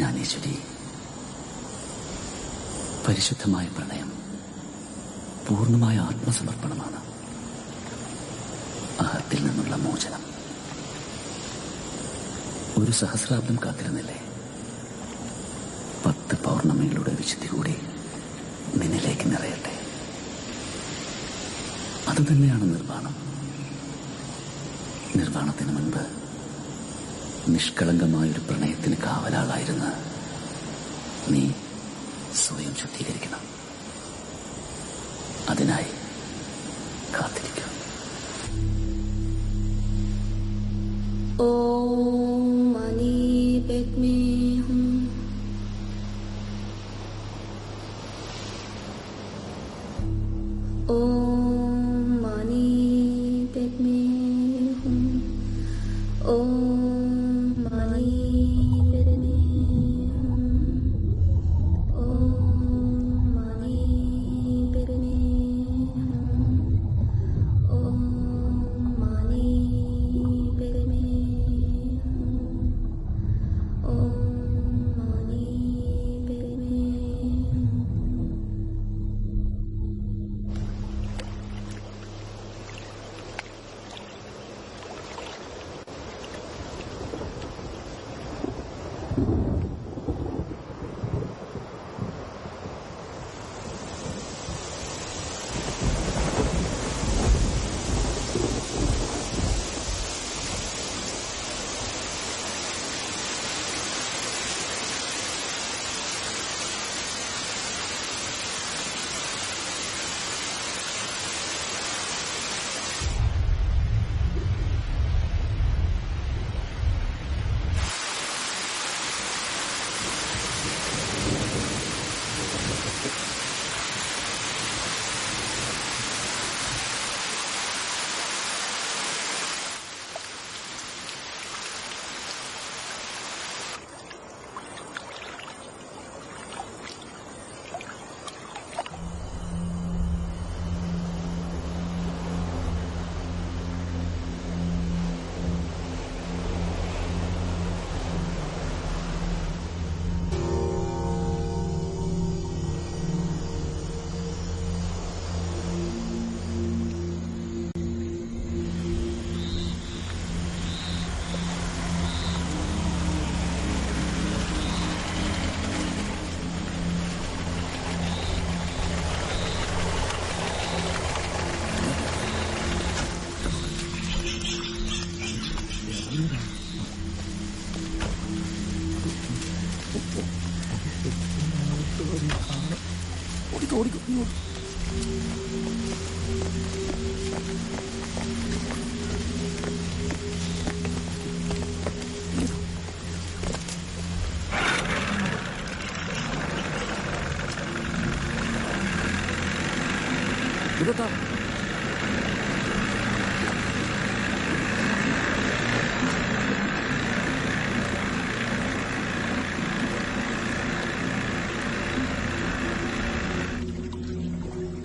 ജ്ഞാനേശ്വരി, പരിശുദ്ധമായ പ്രണയം പൂർണ്ണമായ ആത്മസമർപ്പണമാണ്. അഹത്തിൽ നിന്നുള്ള മോചനം. ഒരു സഹസ്രാബ്ദം കാത്തിരുന്നില്ലേ? 10 പൗർണമികളുടെ വിശുദ്ധി കൂടി നിന്നിലേക്ക് നിറയട്ടെ. അതുതന്നെയാണ് നിർവ്വാണം. നിർവ്വാണത്തിന് മുൻപ് നിഷ്കളങ്കമായൊരു പ്രണയത്തിന് കാവലാളായിരുന്ന നീ സ്വയം ശുദ്ധീകരിക്കണം. അതിനായി കാത്തിരിക്കും. ഓം മനി പെഗ്മേ ഹും. ഓം മനി പെഗ്മേ ഹും. ഓം മനി പെഗ്മേ ഹും. ഓം മനി പെഗ്മേ ഹും. ഓം മനി പെഗ്മേ ഹും. ഓം മനി പെഗ്മേ ഹും.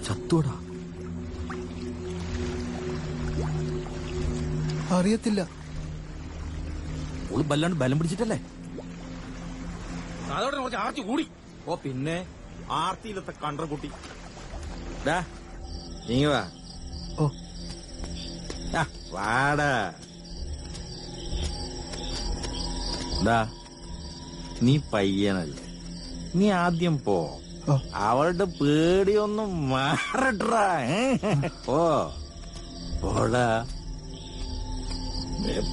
ചത്തോടാ? അറിയത്തില്ല. ഓള് വല്ലാണ്ട് ബലം പിടിച്ചിട്ടല്ലേ? അതോടെ കുറച്ച് ആർത്തി കൂടി. ഓ പിന്നെ ആർത്തിയിലത്തെ കണ്ടർകുട്ടി. നീങ്ങ വാ. ഓ വാടാ. നീ പയ്യനല്ലേ, നീ ആദ്യം പോ. അവളുടെ പേടിയൊന്നും മാറട്ടാ. ഓ പോടാ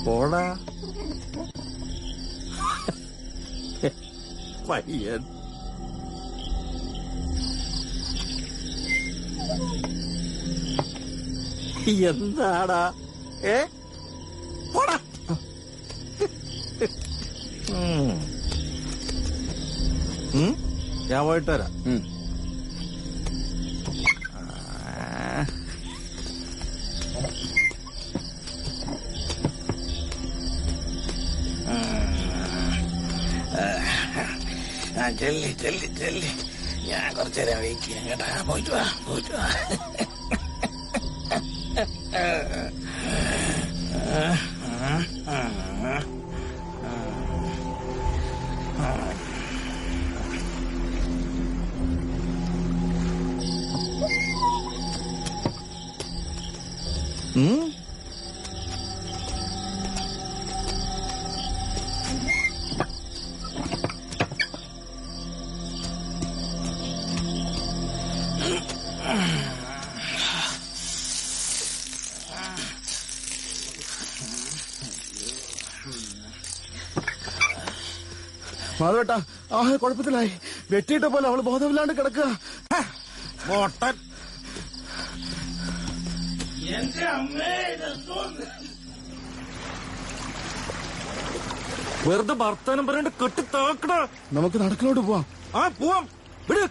പോടാ പയ്യൻ. എന്താടാ? പോടാ. ഞാൻ പോയിട്ട് വരാം. ചെല്ലി ചെല്ലി ചെല്ലി. ഞാൻ കുറച്ചേരം വെയിറ്റ് ചെയ്യാം കേട്ടാ. പോയിട്ട് വാ പോയിട്ട് വാ. മാധവേട്ടാ കുഴപ്പത്തിലായി. വെട്ടിയിട്ട പോലെ അവള് ബോധമില്ലാണ്ട് കിടക്കുക. മോട്ടൻ എന്റെ അമ്മേ വെറുതെ വർത്താനം പറയണ്ട, കെട്ടി താക്കട. നമുക്ക് നടക്കിലോട്ട് പോവാം. പോവാം, വിട്.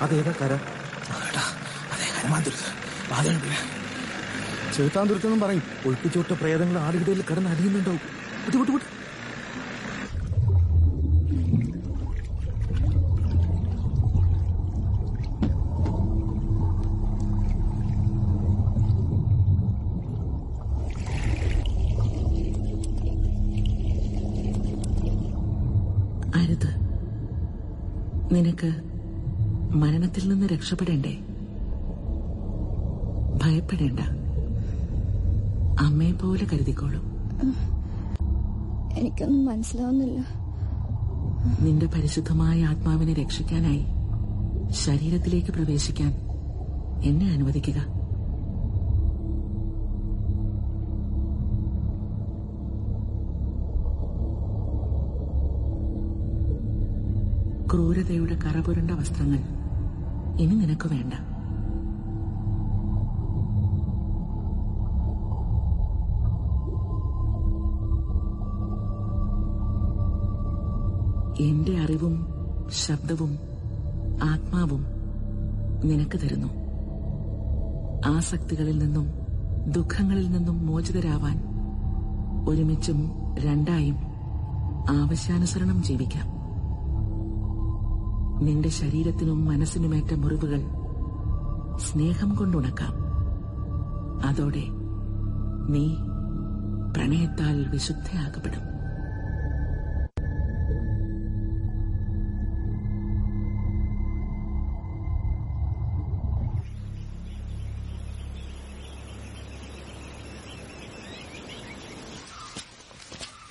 അതേതാ കര? ചേത്താന്തുരുത്തെന്നും പറയും. ഒഴിപ്പിച്ചോട്ട പ്രേതങ്ങൾ ആടുകിടയിൽ കിടന്ന് അടിയുന്നുണ്ടാവും. വിട്ട് വിട്ട് വിട്ട്. അരുത്. നിനക്ക് മരണത്തിൽ നിന്ന് രക്ഷപ്പെടേണ്ടേ? ഭയപ്പെടേണ്ട. അമ്മയെ പോലെ കരുതിക്കോളും. എനിക്കൊന്നും മനസ്സിലാവുന്നില്ല. നിന്റെ പരിശുദ്ധമായ ആത്മാവിനെ രക്ഷിക്കാനായി ശരീരത്തിലേക്ക് പ്രവേശിക്കാൻ എന്നെ അനുവദിക്കുക. ക്രൂരതയുടെ കറപുരണ്ട വസ്ത്രങ്ങൾ ഇനി നിനക്ക് വേണ്ട. എന്റെ അറിവും ശബ്ദവും ആത്മാവും നിനക്ക് തരുന്നു. ആസക്തികളിൽ നിന്നും ദുഃഖങ്ങളിൽ നിന്നും മോചിതരാവാൻ ഒരുമിച്ചും രണ്ടായും ആവശ്യാനുസരണം ജീവിക്കാം. നിന്റെ ശരീരത്തിനും മനസ്സിനുമേറ്റ മുറിവുകൾ സ്നേഹം കൊണ്ടുണക്കാം. അതോടെ നീ പ്രണയത്താൽ വിശുദ്ധയാകപ്പെടും.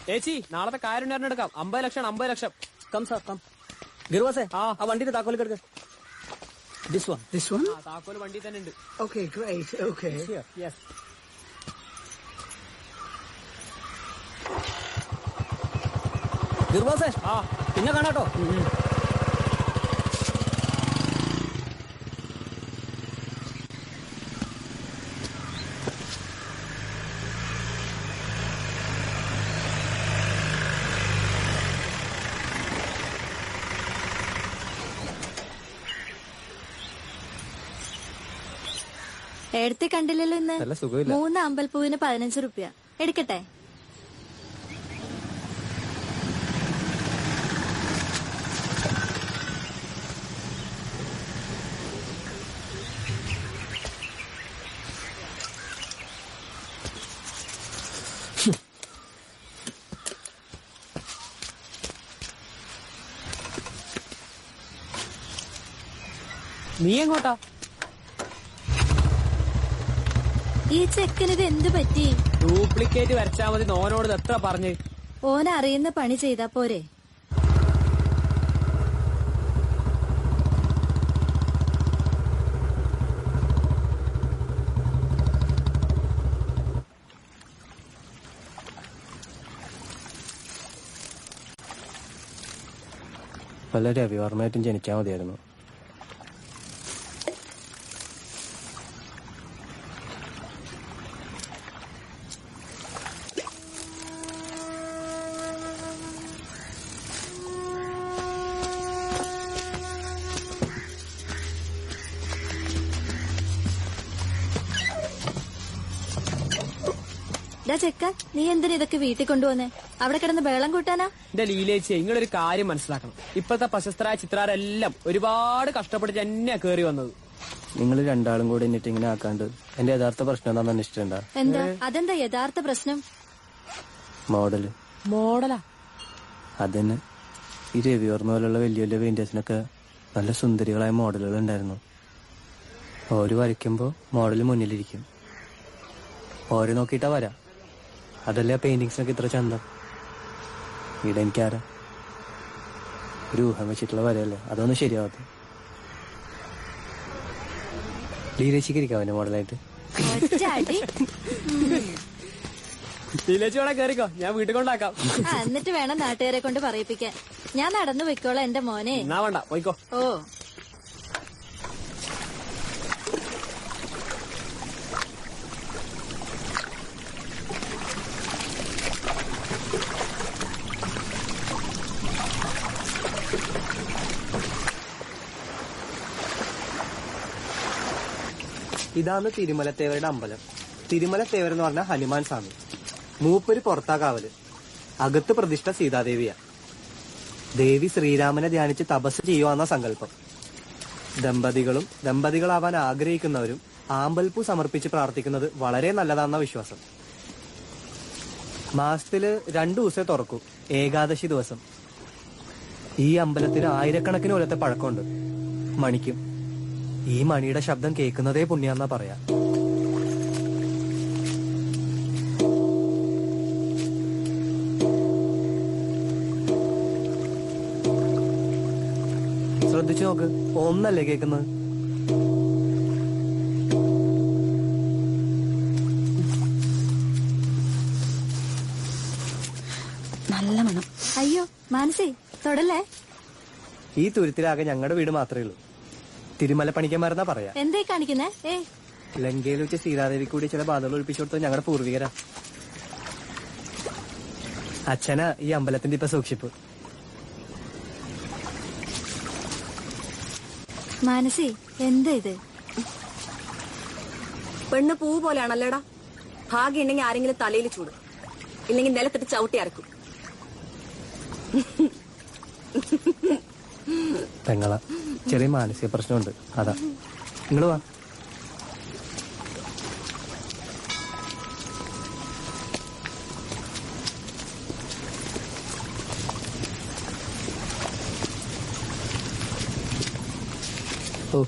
ചേച്ചി, നാളത്തെ കാര്യം എടുക്കാം. 50 lakh 50 lakh. Come sir come. ഗിർവാസേ ആ വണ്ടിയുടെ താക്കോൽ എടുക്ക. This one? താക്കോല് വണ്ടി തന്നെ ഉണ്ട്. Okay, great. Okay. Yes. ഗിർവാസേ പിന്നെ കാണാട്ടോ. എടുത്ത് കണ്ടില്ലല്ലോ ഇന്ന്. നല്ല സുഖമില്ല. 3 അമ്പൽപ്പൂവിന് 15 രൂപ. എടുക്കട്ടെ? നീ എങ്ങോട്ടാ? ഈ ചെക്കനിത് എന്ത് പറ്റി? ഡ്യൂപ്ലിക്കേറ്റ് വരച്ചാ മതി. ഓനോട് എത്ര പറഞ്ഞ്? ഓൻ അറിയുന്ന പണി ചെയ്താ പോരെ? വല്ല രവിവർമ്മയായിട്ടും ജനിച്ചാൽ മതിയായിരുന്നു. ചെക്ക, നീ എന്തിനാ ഇതൊക്കെ വീട്ടിൽ കൊണ്ടുവന്നേ? അവിടെ കിടന്ന് ബഹളം കൂട്ടാനാ? എന്റെ ലീലേച്ചി, നിങ്ങളൊരു കാര്യം മനസ്സിലാക്കണം. ഇപ്പോഴത്തെ പ്രശസ്തരായ ചിത്രകാരെല്ലാം ഒരുപാട് കഷ്ടപ്പെട്ട് തന്നെയാ കേറി വന്നത്. നിങ്ങൾ രണ്ടാളും കൂടി എന്നിട്ട് ഇങ്ങനെ ആക്കാണ്ട് എന്റെ യഥാർത്ഥ പ്രശ്നം എന്താണെന്ന് അന്വേഷിച്ചിട്ടുണ്ടാ? എന്താ? അതെന്താ യഥാർത്ഥ പ്രശ്നം? മോഡല് മോഡലാ? അതന്നെ, ഈ രവിവർമ്മ പോലുള്ള വലിയ വലിയ പെയിന്റേഴ്സിനൊക്കെ നല്ല സുന്ദരികളായ മോഡലുകൾ ഉണ്ടായിരുന്നു. ഓര് വരയ്ക്കുമ്പോൾ മോഡൽ മുന്നിലിരിക്കും, ഓരെ നോക്കിയിട്ടാ വരാം. അതല്ലേ പെയിന്റിങ്സിനൊക്കെ ഇത്ര ചന്തം. ഇവിടെ എനിക്കാരാ, ഒരു ഊഹം വെച്ചിട്ടുള്ള വരയല്ലേ, അതൊന്നും ശരിയാവാത്ത. ലീലേച്ചിരിക്കാം അവന്റെ മോഡലായിട്ട്. ലീലേച്ചി വേണേ കേറിക്കോ, ഞാൻ വീട്ടിൽ കൊണ്ടാക്കാം. എന്നിട്ട് വേണം നാട്ടുകാരെ കൊണ്ട് പറയിപ്പിക്കാൻ. ഞാൻ നടന്നു വെക്കോളാം എന്റെ മോനെ. എന്നാ വേണ്ട, പോയിക്കോ. ഓ, ഇതാണ് തിരുമലത്തേവരുടെ അമ്പലം. തിരുമലത്തേവർ എന്ന് പറഞ്ഞ ഹനുമാൻ സ്വാമി. മൂപ്പര് പുറത്താ കാവല്, അകത്ത് പ്രതിഷ്ഠ സീതാദേവിയാ. ദേവി ശ്രീരാമനെ ധ്യാനിച്ച് തപസ് ചെയ്യുവാന്ന സങ്കല്പം. ദമ്പതികളും ദമ്പതികളാവാൻ ആഗ്രഹിക്കുന്നവരും ആമ്പൽപ്പൂ സമർപ്പിച്ച് പ്രാർത്ഥിക്കുന്നത് വളരെ നല്ലതാണെന്ന വിശ്വാസം. മാസത്തില് 2 ദിവസമേ തുറക്കൂ, ഏകാദശി ദിവസം. ഈ അമ്പലത്തിന് ആയിരക്കണക്കിന് കൊല്ലത്തെ പഴക്കമുണ്ട്. മണിക്കും ഈ മണിയുടെ ശബ്ദം കേൾക്കുന്നതേ പുണ്യാന്നാ പറയാ. ശ്രദ്ധിച്ചു നോക്ക്, ഒന്നല്ലേ കേൾക്കുന്നത്. നല്ല മണം. അയ്യോ മാനസി, തൊടല്ലേ. ഈ തുരുത്തിലാകെ ഞങ്ങളുടെ വീട് മാത്രമേ ഉള്ളൂ. തിരുമല പണിക്കന്മാരെന്നാ പറയാ. എന്തേ കാണിക്കുന്നേ? ലങ്കയിൽ വെച്ച് സീതാദേവി കൂടി ചില ബാധകൾ ഒഴിപ്പിച്ചു കൊടുത്തത് ഞങ്ങളുടെ പൂർവികരാ. അച്ഛനാ ഈ അമ്പലത്തിന്റെ ഇപ്പൊ സൂക്ഷിപ്പ്. മാനസി, എന്താ ഇത്? പെണ്ണ് പൂ പോലെയാണല്ലേടാ. ഭാഗ്യം ഉണ്ടെങ്കിൽ ആരെങ്കിലും തലയിൽ ചൂടും, ഇല്ലെങ്കിൽ നിലത്തിട്ട് ചവിട്ടി അരക്കും. പെങ്ങള ചെറിയ മാനസിക പ്രശ്നമുണ്ട്, അതാ. നിങ്ങള് വാ. ഓ,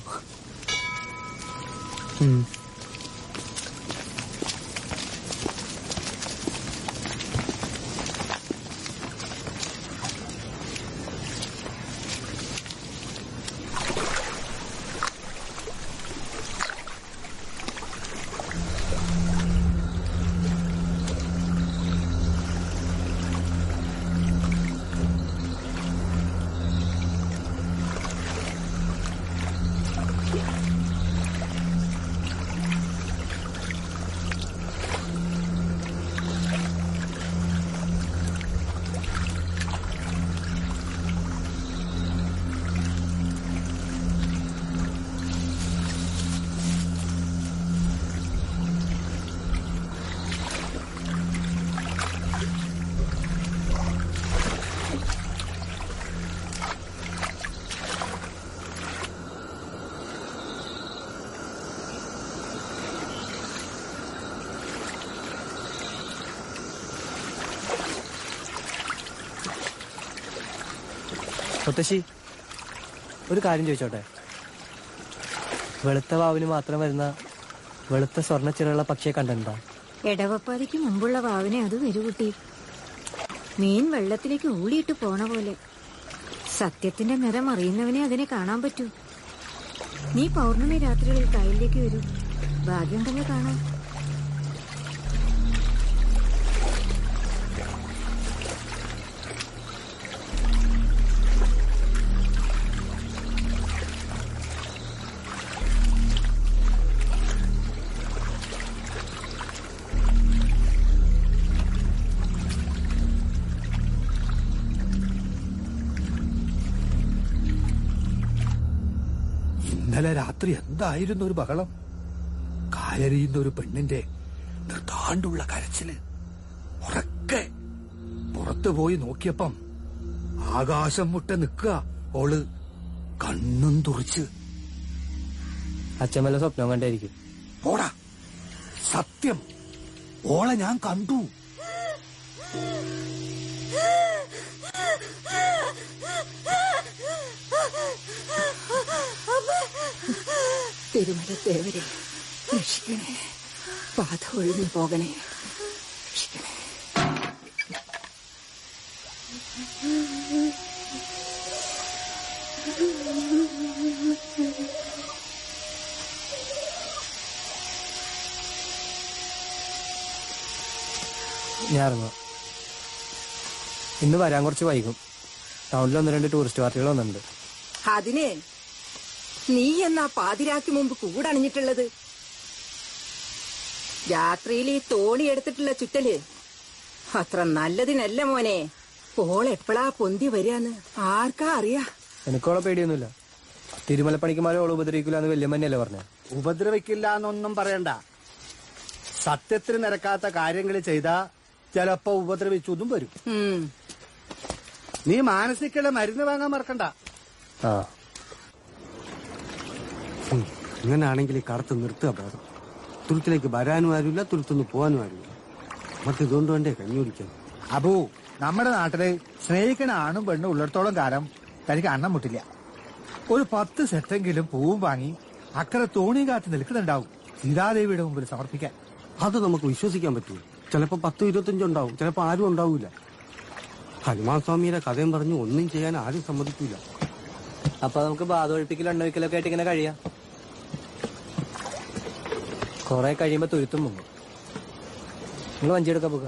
മുത്തശ്ശി, ഒരു കാര്യം ചോദിച്ചോട്ടെ. വെളുത്ത വാവിന് മാത്രം വരുന്ന വെളുത്ത സ്വർണ്ണച്ചിറയുള്ള പക്ഷിയെ കണ്ടിട്ടുണ്ടോ? എടവപ്പാതിക്ക് മുമ്പുള്ള വാവിനെ അത് വരുകുട്ടി. മീൻ വെള്ളത്തിലേക്ക് ഊളിയിട്ട് പോണ പോലെ. സത്യത്തിന്റെ നിറം അറിയുന്നവനെ അതിനെ കാണാൻ പറ്റൂ. നീ പൗർണമി രാത്രികളിൽ കായലിലേക്ക് വരൂ, ഭാഗ്യമുണ്ടെങ്കിൽ കാണാം. ഇന്നലെ രാത്രി എന്തായിരുന്നു ഒരു ബഹളം. കാലരിയുന്ന ഒരു പെണ്ണിന്റെ നിർത്താണ്ടുള്ള കരച്ചില്. ഉറക്കെ പുറത്തു പോയി നോക്കിയപ്പം ആകാശം മുട്ട നിക്കുക ഓള്, കണ്ണും തുറിച്ച്. അച്ഛൻ വല്ല സ്വപ്നം കണ്ടായിരിക്കും. ഓടാ, സത്യം, ഓളെ ഞാൻ കണ്ടു. തിരുമലത്തേവരെ രക്ഷിക്കണേ, ബാധ ഒഴിഞ്ഞു പോകണേ, രക്ഷിക്കണേ. ഞാൻ ഇറങ്ങാം. ഇന്ന് വരാൻ കുറച്ച് വൈകും. ടൗണിൽ 1-2 ടൂറിസ്റ്റ് പാർട്ടികൾ വന്നിട്ടുണ്ട്. അതിന് നീ എന്നാ പാതിരാക്ക് മുമ്പ് കൂടണിഞ്ഞിട്ടുള്ളത്? രാത്രിയിൽ ഈ തോണി എടുത്തിട്ടുള്ള ചുറ്റല് അത്ര നല്ലതിനല്ല മോനെ. ഓളെപ്പോഴാ പൊന്തി വരികന്ന് ആർക്കാ അറിയാ? എനിക്കോളെ പേടിയൊന്നുമില്ല. തിരുമലപ്പണിക്കുമാരെ ഓളെ ഉപദ്രവിക്കില്ലാന്ന് വല്യമ്മന്നല്ലേ പറഞ്ഞേ. ഉപദ്രവിക്കില്ല എന്നൊന്നും പറയണ്ട. സത്യത്തിന് നിരക്കാത്ത കാര്യങ്ങൾ ചെയ്താ ചിലപ്പോ ഉപദ്രവിച്ചതും വരും. നീ മാനസിക്കുള്ള മരുന്ന് വാങ്ങാൻ മറക്കണ്ട. ഇങ്ങനാണെങ്കിൽ ഈ കടത്ത് നിർത്തുക ബോധം. തുരുത്തിലേക്ക് വരാനും ആരുമില്ല, തുരുത്തുനിന്ന് പോകാനും ആരുമില്ല. നമുക്ക് ഇതുകൊണ്ട് വേണ്ടേ കഞ്ഞി കുടിക്കാൻ. അബു, നമ്മുടെ നാട്ടില് സ്നേഹിക്കണ ആണും പെണ്ണും ഉള്ളിടത്തോളം കാലം തനിക്ക് അന്നം മുട്ടില്ല. ഒരു 10 സെറ്റെങ്കിലും പൂവും വാങ്ങി അക്കരെ തോണിയും കാത്ത് നിൽക്കുന്നുണ്ടാവും സീതാദേവിയുടെ മുമ്പിൽ സമർപ്പിക്കാൻ. അത് നമുക്ക് വിശ്വസിക്കാൻ പറ്റൂ. ചിലപ്പോ 10-25 ഉണ്ടാവും, ചിലപ്പോ ആരും ഉണ്ടാവൂല. ഹനുമാൻ സ്വാമിയുടെ കഥയും പറഞ്ഞു ഒന്നും ചെയ്യാൻ ആരും സമ്മതിക്കൂല. അപ്പൊ നമുക്ക് ബാധ ഒഴിപ്പിക്കൽ എണ്ണൊഴിക്കലൊക്കെ ആയിട്ട് ഇങ്ങനെ കഴിയാം. കൊറേ കഴിയുമ്പോ തുരുത്തും മുങ്ങും. നിങ്ങൾ വഞ്ചിയെടുക്കാൻ പോക.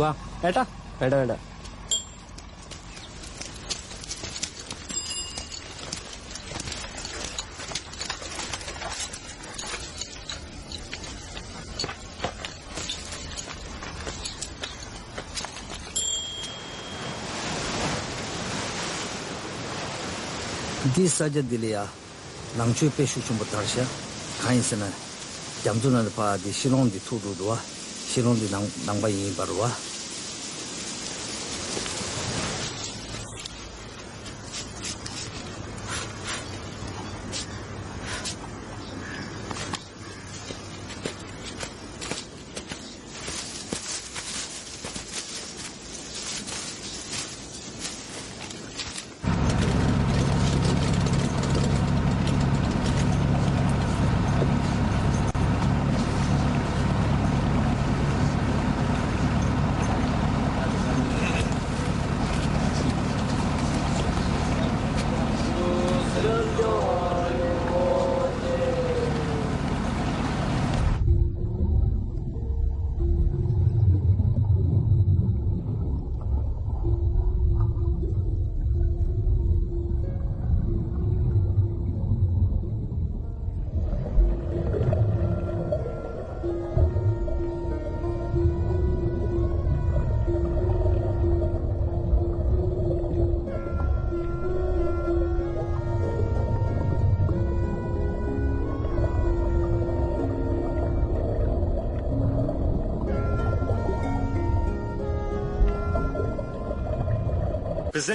വാ ഏട്ടാ. വേണ്ട വേണ്ട. Di saja dilia, nangcui peshu chumbo tarsha, kainsana, jamzuna pa di shilong di tudu dua, shilong di nangba yin barwa.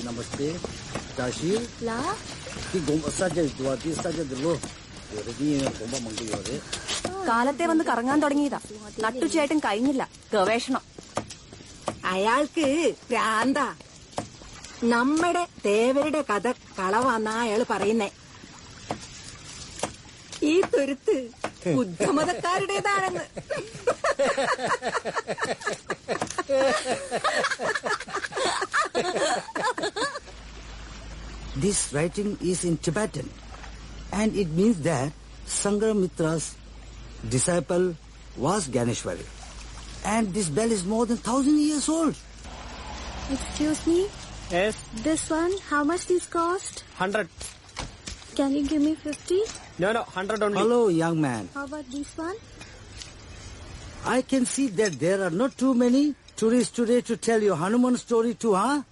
Namaste. Dashir. La? Di gomba saja dua di saja dulu. Yore di gomba manggi yore. കാലത്തെ വന്ന് കറങ്ങാൻ തുടങ്ങിയതാ. നട്ടുച്ചയായിട്ടും കഴിഞ്ഞില്ല ഗവേഷണം. അയാൾക്ക് ഭ്രാന്ത. നമ്മുടെ തേവരുടെ കഥ കളവാന്നാ അയാള് പറയുന്നേ. ഈ തുരുത്ത് ബുദ്ധമതക്കാരുടേതാണെന്ന്. This writing is in Tibetan, and it means that Sanghamitra's disciple was Ganeshwari, and this bell is more than 1,000 years old. Excuse me? Yes. This one, how much this cost? 100. Can you give me 50? No, 100 only. Hello, young man. How about this one? I can see that there are not too many tourists today to tell you Hanuman story too, huh?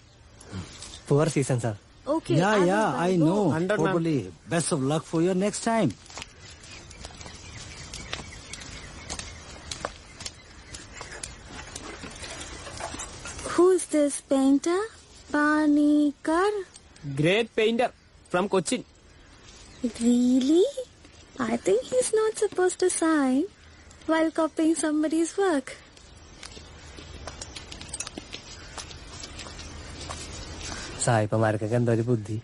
Poor season, sir. Okay. Yeah, I know. 100, Probably. Best of luck for your next time. Who is this painter? Panikar? Great painter from Cochin. Really? I think he's not supposed to sign while copying somebody's work. സായിപ്പന്മാർക്കൊക്കെ എന്തോ ഒരു ബുദ്ധി.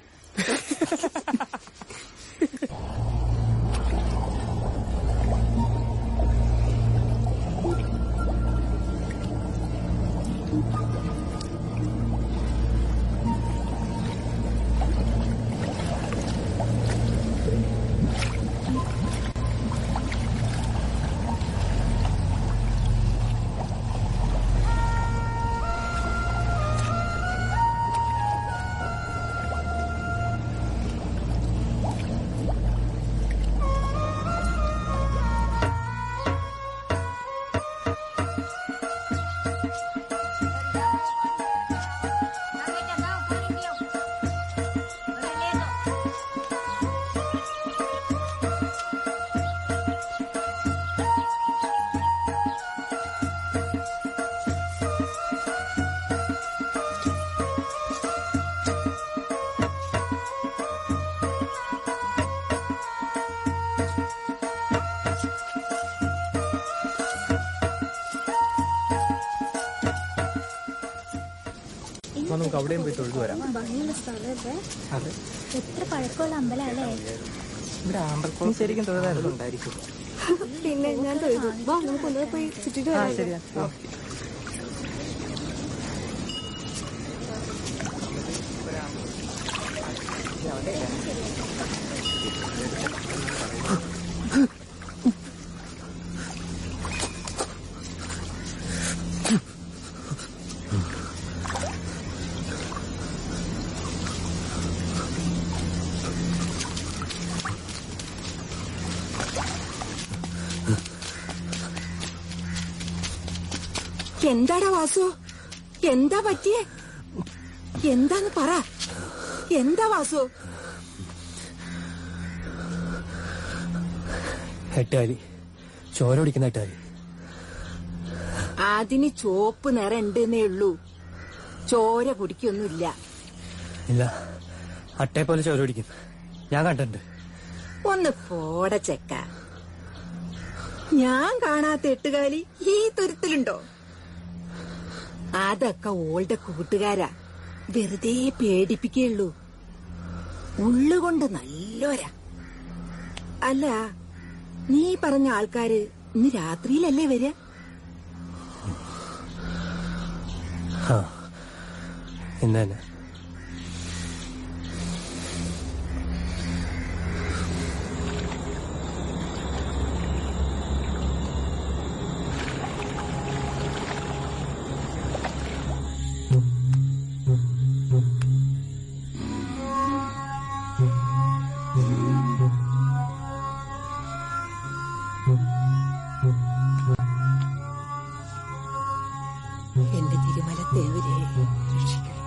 നമുക്ക് അവിടെയും പോയി തൊഴുതു വരാം. ഭംഗിയുള്ള സ്ഥലമല്ലേ? അതെ, എത്ര പഴക്കമുള്ള അമ്പലല്ലേ? ഇവിടെ ആമ്പൽക്കുളം ശരിക്കും തൊഴുതായിരുന്നുണ്ടായിരിക്കും. പിന്നെ ഞാൻ തൊഴുതു. വാ നമുക്കൊന്ന് പോയി ചുറ്റിട്ട് വരാം. ശരിയാ. എന്താടാ വാസു? എന്താ പറ്റിയേ? എന്താന്ന് പറ. എന്താ വാസു? എട്ടുകാലി, ചോര കുടിക്കുന്ന എട്ടുകാലി. അതിന് ചോപ്പ് നിറം ഉണ്ടെന്നേ ഉള്ളൂ, ചോര കുടിക്കൊന്നുമില്ല. ഇല്ല, അട്ടയെ പോലെ ചോര കുടിക്കും, ഞാൻ കണ്ടിട്ടുണ്ട്. ഒന്ന് പോട ചെക്ക. ഞാൻ കാണാത്ത എട്ടുകാലി ഈ തുരത്തിലുണ്ടോ? അതൊക്കെ ഓളുടെ കൂട്ടുകാരാ, വെറുതെ പേടിപ്പിക്കുള്ളൂ. ഉള്ളുകൊണ്ട് നല്ലോരാ. അല്ല, നീ പറഞ്ഞ ആൾക്കാര് ഇന്ന് രാത്രിയിലല്ലേ വരിക? ഇന്ന് തന്നെ. എന്റെ തിരുമലത്തേവരെ രക്ഷിക്കണം.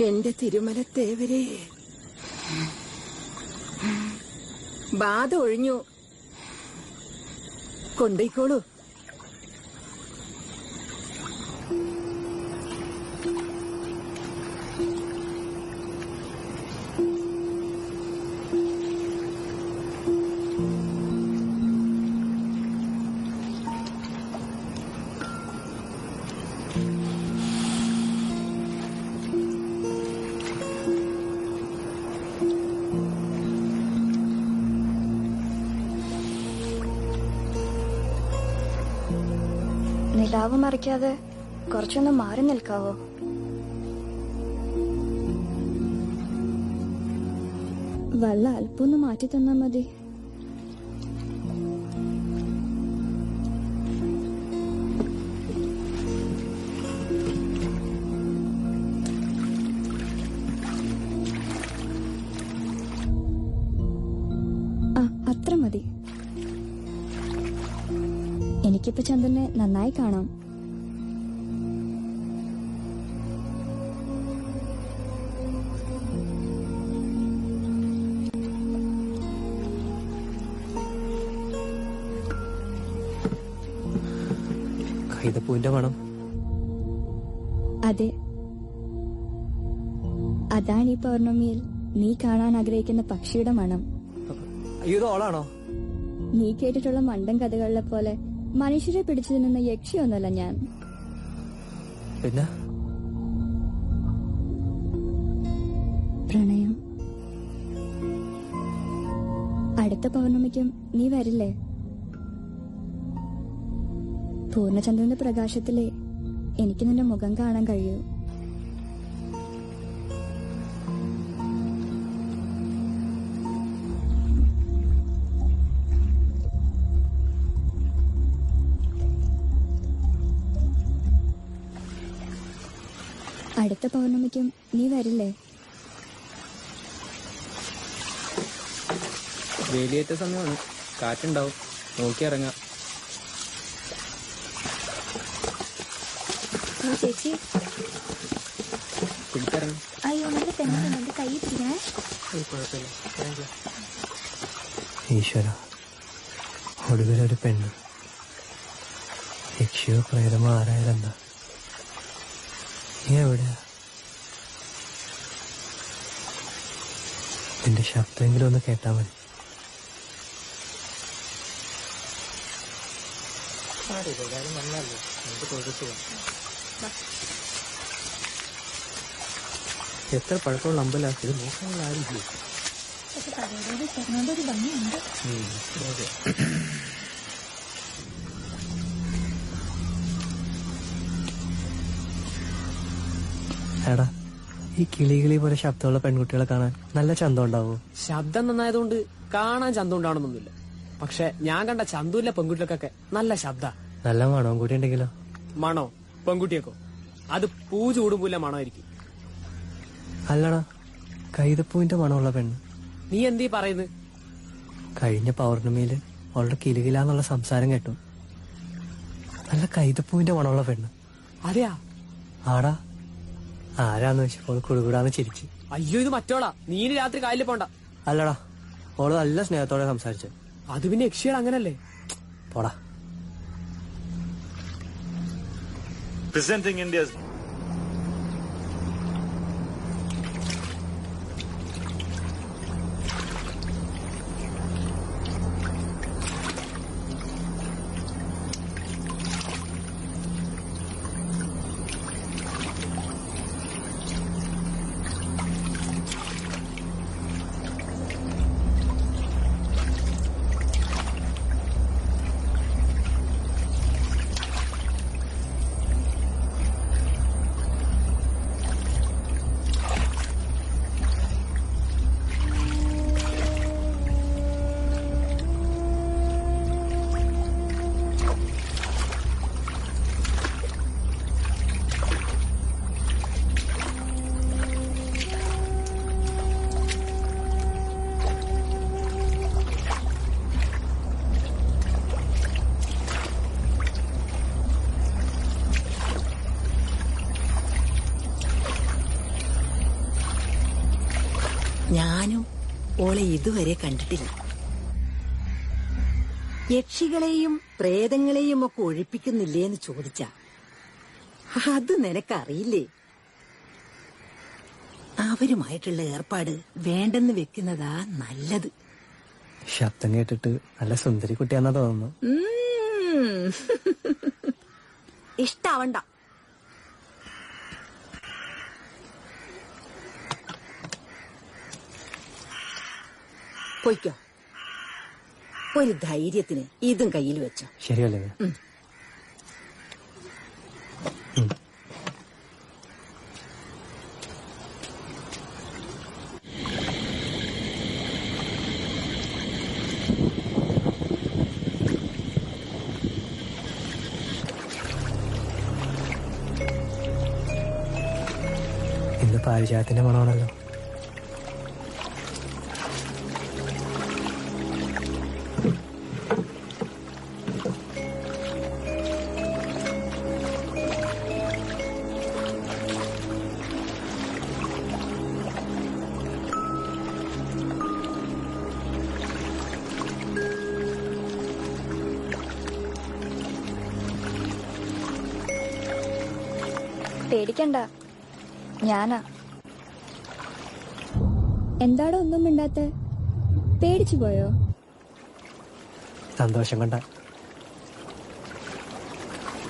എന്റെ തിരുമലത്തേവരെ, ബാധ ഒഴിഞ്ഞു. കൊണ്ടേക്കോളൂ. നിലാവ് മറിക്കാതെ കുറച്ചൊന്ന് മാറി നിൽക്കാവോ? വല്ല അല്പൊന്ന് മാറ്റി തന്നാ മതി. അത്ര മതി. എനിക്കിപ്പോ ചന്ദ്രനെ നന്നായി കാണാം. കൈതപ്പൂവിന്റെ മണം. അതെ, അതാണ് ഈ പൗർണമിയിൽ നീ കാണാൻ ആഗ്രഹിക്കുന്ന പക്ഷിയുടെ മണം. ഇത് ഓളാണോ? നീ കേട്ടിട്ടുള്ള മണ്ടൻ കഥകളിലെ പോലെ മനുഷ്യരെ പിടിച്ചു തിന്നുന്ന യക്ഷിയൊന്നുമല്ല ഞാൻ. പിന്നെ പ്രണയം. അടുത്ത പൗർണമിക്കും നീ വരില്ലേ? പൂർണ്ണചന്ദ്രന്റെ പ്രകാശത്തിലെ എനിക്ക് നിന്റെ മുഖം കാണാൻ കഴിയൂ. അടുത്ത പൗർണമിക്കും നീ വരില്ലേ? വേലിയേറ്റ സമയമാണ്, കാറ്റുണ്ടാവും, നോക്കി ഇറങ്ങാം. ചേച്ചി പിടിച്ചിറങ്ങാം. അയ്യോ, നല്ല പെണ്ണുണ്ട്, കൈ പിടിക്കണേ. ഈശ്വര, ഒടുവിലൊരു പെണ്ണ്. യക്ഷിയോ പ്രേതമോ ആരായാലെന്താ? നീ എവിടെയാ? നിന്റെ ശബ്ദമെങ്കിലും ഒന്ന് കേട്ടാ മതി. എത്ര പഴക്കമുള്ള അമ്പല, ഇത് നോക്കാനുള്ള ആരുമില്ല. എടാ, ഈ കിളി പോലെ ശബ്ദമുള്ള പെൺകുട്ടികളെ കാണാൻ നല്ല ചന്തം ഉണ്ടാവോ? ശബ്ദം നന്നായതുകൊണ്ട് കാണാൻ ചന്തം ഉണ്ടാവണമെന്നൊന്നുമില്ല. പക്ഷെ ഞാൻ കണ്ട ചന്തമില്ല പെൺകുട്ടികൾക്കൊക്കെ നല്ല ശബ്ദ. നല്ല മണവും കൂടി ഉണ്ടെങ്കിലോ? മണോ? പെൺകുട്ടിയൊക്കെ അത് പൂ ചൂടുമ്പോലെ മണമായിരിക്കും. അല്ലടാ, കൈതപ്പൂവിന്റെ മണമുള്ള പെണ്ണ്. നീ എന്തീ പറയുന്നത്? കഴിഞ്ഞ പൗർണമിയില് അവളുടെ കിലുകിലാന്നുള്ള സംസാരം കേട്ടു. നല്ല കൈതപ്പൂവിന്റെ മണമുള്ള പെണ്ണ്. അതെയാ? ആടാ, ആരാന്ന് വെച്ചപ്പോൾ കുടുകൂടാന്ന് ചിരിച്ച്. അയ്യോ, ഇത് മറ്റോളാ. നീ രാത്രി കായലിൽ പോണ്ട. അല്ലടാ, ഓള് നല്ല സ്നേഹത്തോടെ സംസാരിച്ചു. അത് പിന്നെ യക്ഷികൾ അങ്ങനല്ലേ? പോടാ. Presenting India's ഞാനും ഓളെ ഇതുവരെ കണ്ടിട്ടില്ല. യക്ഷികളെയും പ്രേതങ്ങളെയും ഒക്കെ ഒഴിപ്പിക്കുന്നില്ലേന്ന് ചോദിച്ച അത് നിനക്കറിയില്ലേ? അവരുമായിട്ടുള്ള ഏർപ്പാട് വേണ്ടെന്ന് വെക്കുന്നതാ നല്ലത്. ശബ്ദം കേട്ടിട്ട് നല്ല സുന്ദരി കുട്ടിയാന്നാ തോന്നുന്നു. ഇഷ്ടാവണ്ട. പൊയ്ക്കോ. ഒരു ധൈര്യത്തിന് ഇതും കയ്യിൽ വെച്ചോ. ശരിയല്ലേ? ഇന്ന് പാരിജാതത്തിന്റെ മണമാണല്ലോ. പേടിക്കണ്ട, ഞാനാ. എന്താടോ ഒന്നും മിണ്ടാത്തെ? പേടിച്ചു പോയോ? സന്തോഷം കൊണ്ട.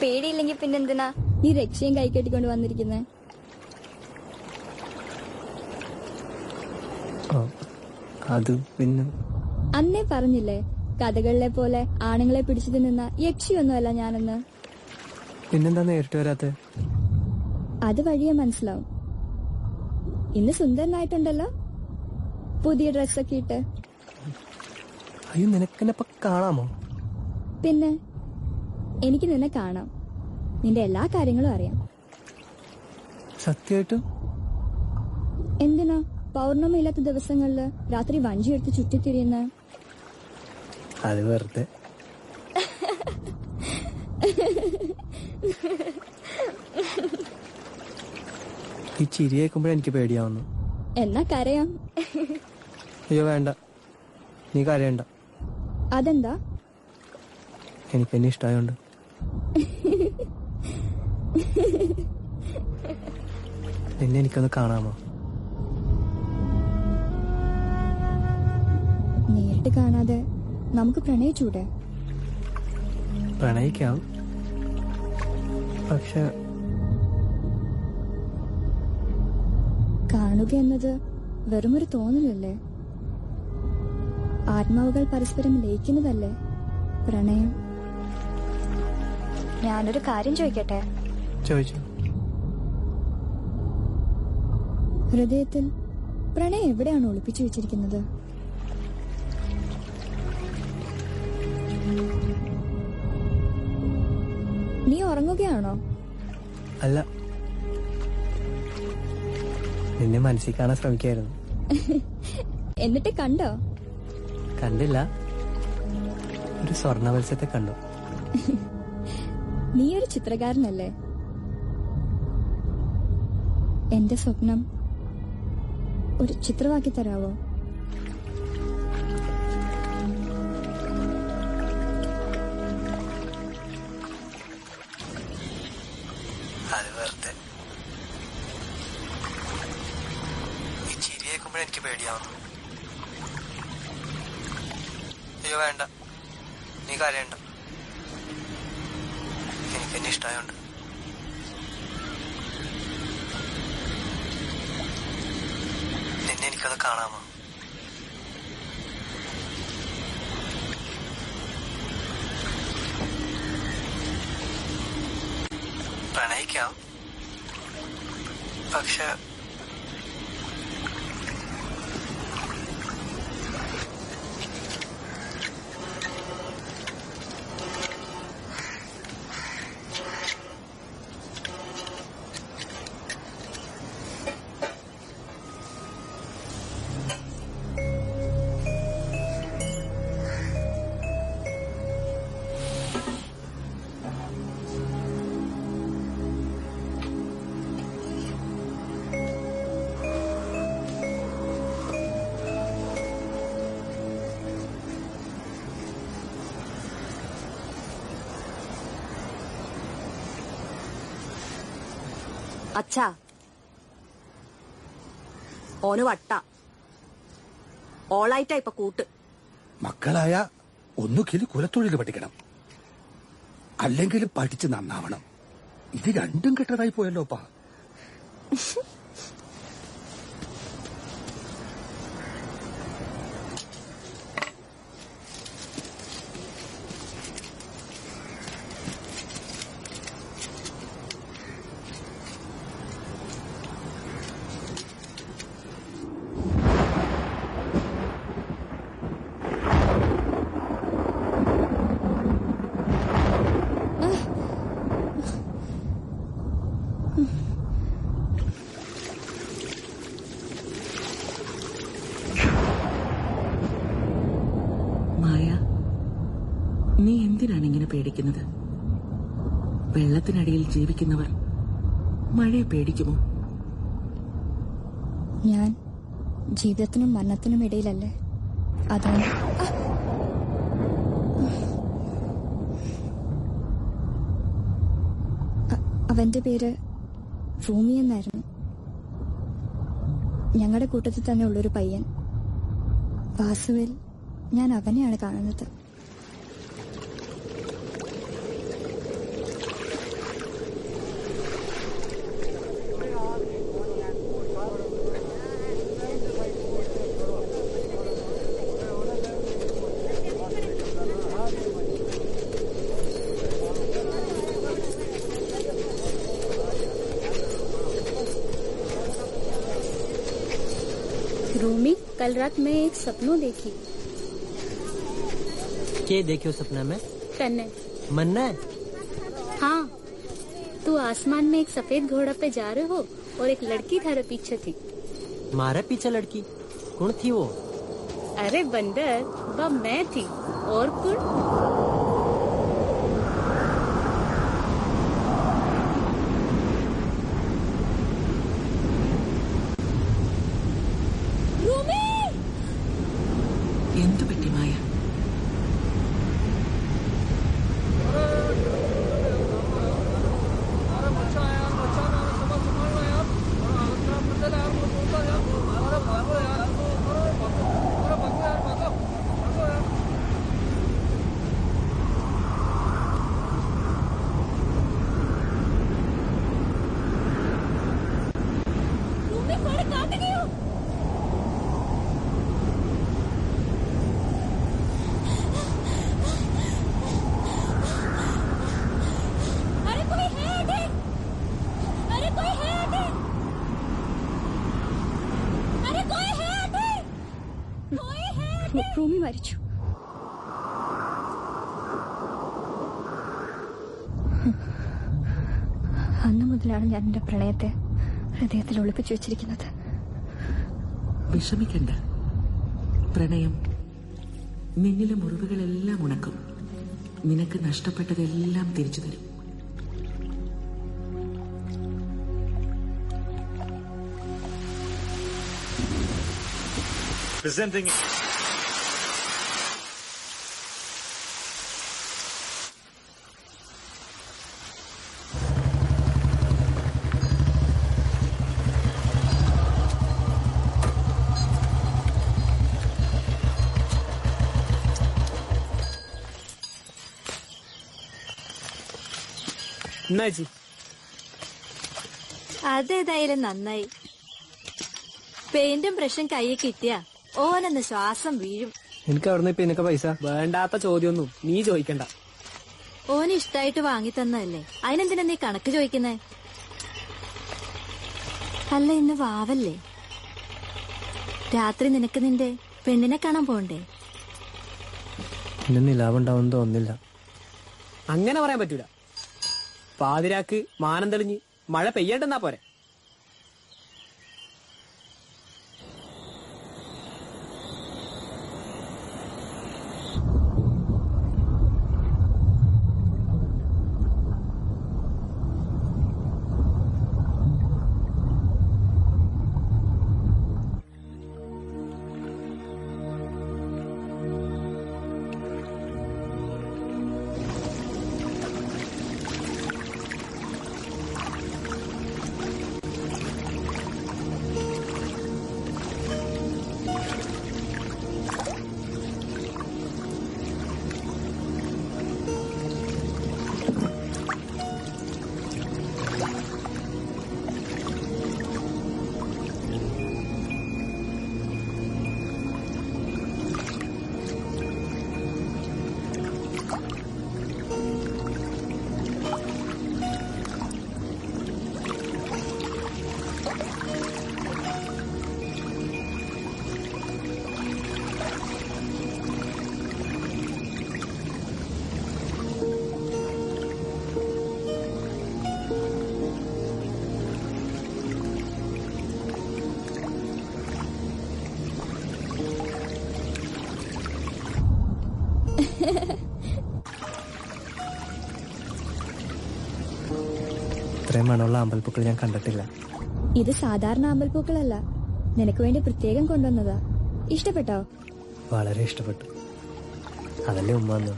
പേടിയില്ലെങ്കിൽ പിന്നെന്തിനാ നീ രക്ഷയും കൈകെട്ടിക്കൊണ്ട് വന്നിരിക്കുന്നേ? അത് പിന്നെ അന്നേ പറഞ്ഞില്ലേ കഥകളിലെ പോലെ ആണുങ്ങളെ പിടിച്ചു തിന്നുന്ന യക്ഷിയൊന്നുമല്ല ഞാനെന്ന്. പിന്നെന്താ നേരിട്ട് വരാത്തെ? അത് വഴിയെ മനസ്സിലാവും. ഇന്ന് സുന്ദരനായിട്ടുണ്ടല്ലോ, പുതിയ ഡ്രസ്സൊക്കെ ഇട്ട്. അയ്യോ, നിനക്കെന്നെ കാണാമോ? പിന്നെ എനിക്ക് നിന്നെ കാണാം. നിന്റെ എല്ലാ കാര്യങ്ങളും അറിയാം. സത്യമായിട്ടും? എന്തിനാ പൗർണമി ഇല്ലാത്ത ദിവസങ്ങളില് രാത്രി വഞ്ചി എടുത്ത് ചുറ്റിത്തിരിയുന്ന? അത് വെറുതെ. ഈ ചിരി കേൾക്കുമ്പോഴേ എനിക്ക് പേടിയാവുന്നു. എന്നാ കരയാം. അയ്യോ വേണ്ട, നീ കരയണ്ട. അതെന്താ? എനിക്കെന്നെ ഇഷ്ടമായോണ്ട്. നിന്നെ എനിക്കൊന്ന് കാണാമോ? നേരിട്ട് കാണാതെ നമുക്ക് പ്രണയിച്ചൂടെ? പ്രണയിക്കാം, പക്ഷെ കാണുക എന്നത് വെറുമൊരു തോന്നലല്ലേ? ആത്മാവുകൾ പരസ്പരം ലയിക്കുന്നതല്ലേ പ്രണയം? ഞാനൊരു കാര്യം ചോദിക്കട്ടെ? ചോദിച്ചു. ഹൃദയത്തിൽ പ്രണയം എവിടെയാണ് ഒളിപ്പിച്ചു വെച്ചിരിക്കുന്നത്? നീ ഉറങ്ങുകയാണോ? അല്ല, നിന്നെ മനസ്സിൽ കാണാൻ ശ്രമിക്കായിരുന്നു. എന്നിട്ട് കണ്ടോ? കണ്ടില്ല, ഒരു സ്വർണ്ണ മത്സ്യത്തെ കണ്ടു. നീ ഒരു ചിത്രകാരനല്ലേ? എന്റെ സ്വപ്നം ഒരു ചിത്രമാക്കി തരാവോ? അത് വെറുതെ. ഈ ചിരി കേൾക്കുമ്പോഴേ എനിക്ക് പേടിയാവുന്നു. അയ്യോ വേണ്ട, നീ കരയണ്ട. എനിക്കെന്നെ ഇഷ്ടമായോണ്ട്. നിന്നെ എനിക്കത് കാണാമോ? പ്രണയിക്കാം, പക്ഷെ അച്ഛാ ഓന് വട്ട ഓളായിട്ടാ ഇപ്പൊ കൂട്ട്. മക്കളായ ഒന്നുകിൽ കുലത്തൊഴിൽ പഠിക്കണം, അല്ലെങ്കിൽ പഠിച്ച് നന്നാവണം. ഇത് രണ്ടും കെട്ടതായി പോയല്ലോപ്പാ. നീ എന്തിനാണ് ഇങ്ങനെ പേടിക്കുന്നത്? വെള്ളത്തിനടിയിൽ ജീവിക്കുന്നവർ മഴയെ പേടിക്കുമോ? ഞാൻ ജീവിതത്തിനും മരണത്തിനും ഇടയിലല്ലേ, അതുകൊണ്ട്. അവന്റെ പേര് റൂമി എന്നായിരുന്നു. ഞങ്ങളുടെ കൂട്ടത്തിൽ തന്നെ ഉള്ളൊരു പയ്യൻ. വാസുവിൽ ഞാൻ അവനെയാണ് കാണുന്നത്. रूमी, कल रात मैं एक सपनों देखी। क्या देखियो सपना में? कन्ने मन्ना है? हाँ, तू आसमान में एक सफेद घोड़ा पे जा रहे हो और एक लड़की थारे पीछे थी। मारे पीछे लड़की कौन थी वो? अरे बंदर, वह मैं थी। और कौन? എന്തു പറ്റി മായ? റൂമി മരിച്ചു. അന്നു മുതലാണ് ഞാൻ എന്റെ പ്രണയത്തെ ഹൃദയത്തിൽ ഒളിപ്പിച്ചു വെച്ചിരിക്കുന്നത്. വിഷമിക്കണ്ട. പ്രണയം നിന്നിലെ മുറിവുകളെല്ലാം ഉണക്കും. നിനക്ക് നഷ്ടപ്പെട്ടതെല്ലാം തിരിച്ചു തരും. Presenting അതേതായാലും നന്നായി. പെയിന്റും ബ്രഷും കയ്യിൽ കിട്ടിയ ഓനെന്ന് ശ്വാസം വീഴും. എനിക്ക് അവിടുന്ന് ഇപ്പൊ നിനക്ക് പൈസ വേണ്ടാത്ത ചോദ്യമൊന്നും നീ ചോദിക്കണ്ട. ഓന് ഇഷ്ടായിട്ട് വാങ്ങി തന്നതല്ലേ, അതിനെന്തിനാ നീ കണക്ക് ചോദിക്കുന്നേ? അല്ല, ഇന്ന് വാവല്ലേ? രാത്രി നിനക്ക് നിന്റെ പെണ്ണിനെ കാണാൻ പോണ്ടേ? ഇന്ന് നിലാവുണ്ടാവും തോന്നില്ല. അങ്ങനെ പറയാൻ പറ്റൂല. പാതിരാക്ക് മാനം തെളിഞ്ഞ് മഴ പെയ്യണ്ടെന്നാ പോരെ. ഇത്രയും മണമുള്ള അമ്പൽപ്പൂക്കൾ ഞാൻ കണ്ടിട്ടില്ല. ഇത് സാധാരണ അമ്പൽപ്പൂക്കളല്ല, നിനക്ക് വേണ്ടി പ്രത്യേകം കൊണ്ടുവന്നതാ. ഇഷ്ടപ്പെട്ടോ? വളരെ ഇഷ്ടപ്പെട്ടു. അതല്ലേ ഉമ്മ വന്നു.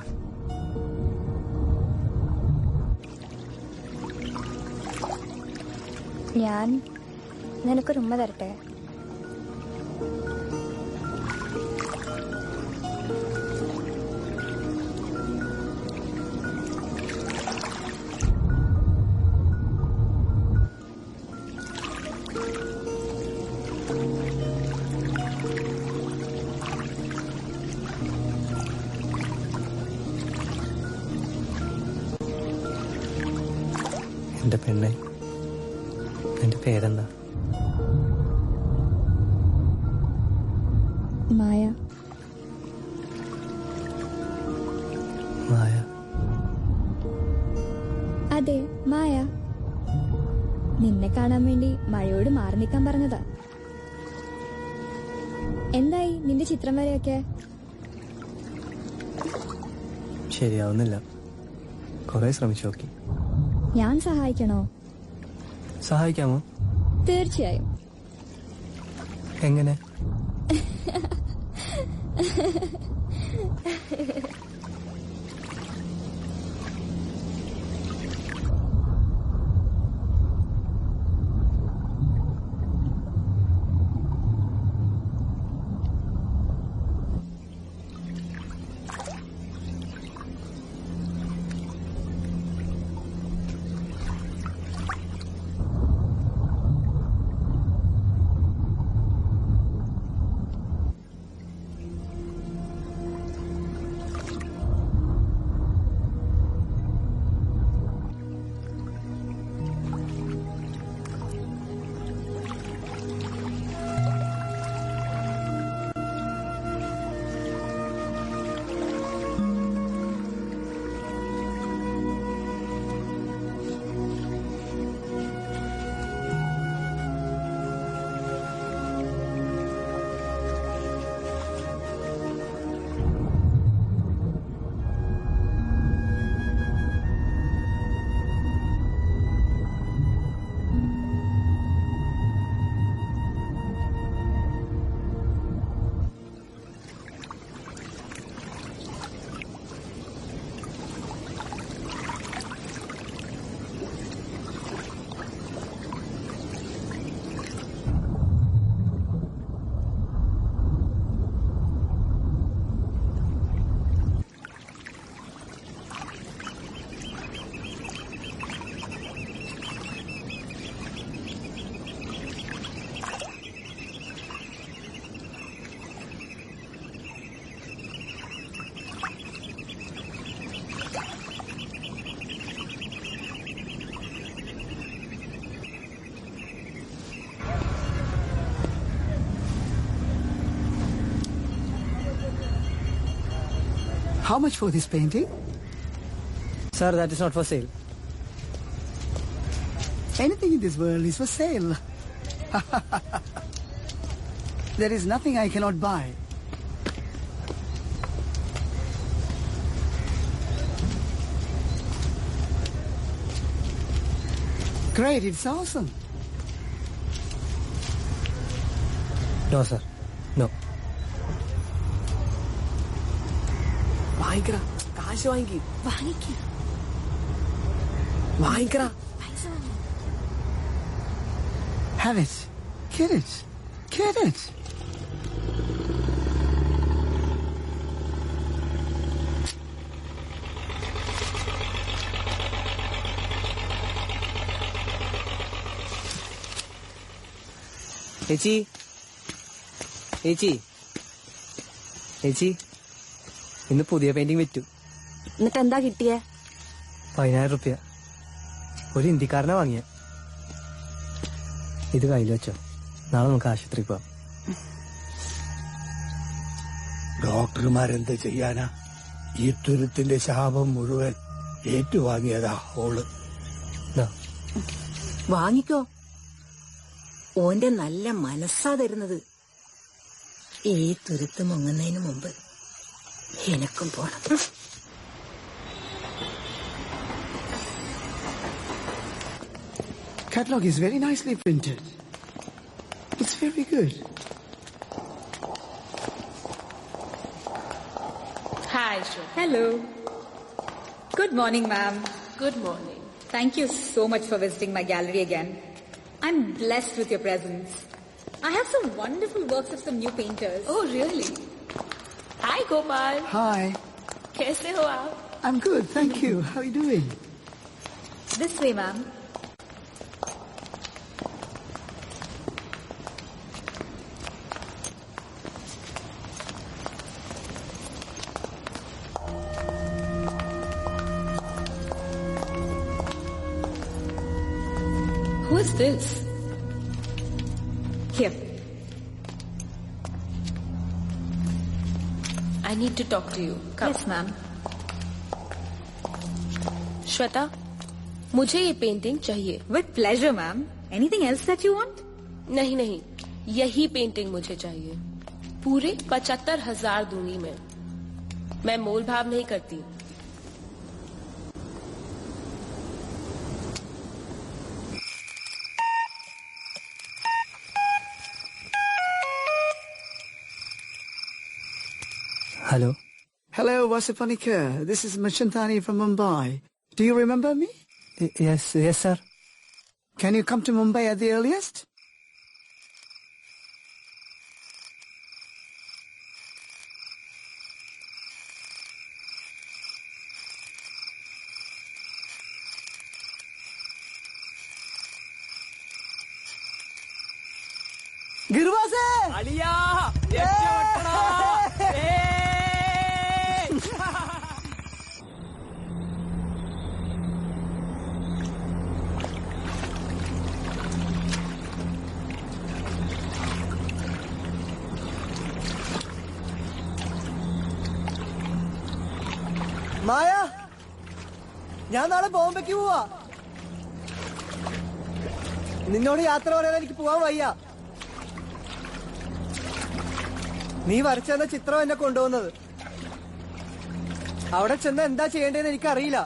ഞാൻ നിനക്കൊരു ഉമ്മ തരട്ടെ? എന്റെ പെണ്ണെ, എന്റെ പേരെന്താ? മായ. മായ? അതെ, മായ. നിന്നെ കാണാൻ വേണ്ടി മഴയോട് മാറി നിൽക്കാൻ പറഞ്ഞതാ. എന്തായി നിന്റെ ചിത്രം വരെയൊക്കെ? ശരിയാവുന്നില്ല. കുറെ ശ്രമിച്ചു നോക്കി. ഞാൻ സഹായിക്കണോ? സഹായിക്കാമോ? തീർച്ചയായും. എങ്ങനെ? How much for this painting? Sir, that is not for sale. Anything in this world is for sale. There is nothing I cannot buy. Great, it's awesome. No, sir. No. വാങ്ങിക്കടാ, കാശ് വാങ്ങിക്ക്. വാങ്ങിക്കടാ. Have it. Get it. Get it. ചേച്ചി, ചേച്ചി, ചേച്ചി, ഇന്ന് പുതിയ painting വിറ്റു. എന്നിട്ട് എന്താ കിട്ടിയേ? 10,000 റുപ്യ. ഒരു ഹിന്ദിക്കാരനെ വാങ്ങിയ. ഇത് കയ്യിൽ വെച്ചോ, നാളെ നമുക്ക് ആശുപത്രി പോവാം. ഡോക്ടർമാരെന്ത് ചെയ്യാനാ? ഈ തുരുത്തിന്റെ ശാപം മുഴുവൻ ഏറ്റുവാങ്ങിയതാ ഓള്. വാങ്ങിക്കോ, ഓന്റെ നല്ല മനസ്സാ തരുന്നത്. ഈ തുരുത്ത് മുങ്ങുന്നതിന് മുമ്പ് എനക്കും പോണം. Catalogue is very nicely printed. It's very good. Hi, Shweta. Hello. Good morning, ma'am. Good morning. Thank you so much for visiting my gallery again. I'm blessed with your presence. I have some wonderful works of some new painters. Oh, really? Hi, Gopal. Hi. कैसे हो आप? I'm good, thank you. How are you doing? This way, ma'am. Who is this? Here. I need to talk to you. Come. Yes, ma'am. Shweta, मुझे ये painting चाहिए. With pleasure, ma'am. Anything else that you want? नहीं नहीं, यही painting मुझे चाहिए. पूरे 75,000 दूंगी मैं. मैं मोल भाव नहीं करती. Hello. Hello, Vasupanika. This is Machintani from Mumbai. Do you remember me? Yes, sir. Can you come to Mumbai at the earliest? गिरवासे अलिया മായ ഞാൻ നാളെ ബോംബെക്ക് പോവാ. നിന്നോട് യാത്ര പറയാൻ എനിക്ക് പോവാൻ വയ്യ. നീ വരച്ചെന്ന ചിത്രം എന്നെ കൊണ്ടുപോകുന്നത്. അവിടെ ചെന്ന് എന്താ ചെയ്യേണ്ടതെന്ന് എനിക്കറിയില്ല.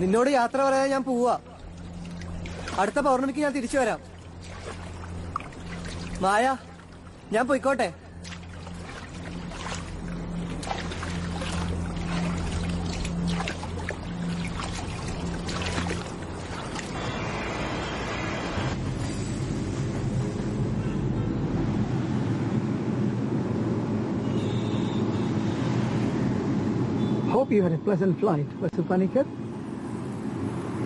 നിന്നോട് യാത്ര പറയാൻ ഞാൻ പോവാ. അടുത്ത പൗർണമിക്ക് ഞാൻ തിരിച്ചു വരാം. മായ, ഞാൻ പോയിക്കോട്ടെ. Hope you had a pleasant flight, Vasupanika.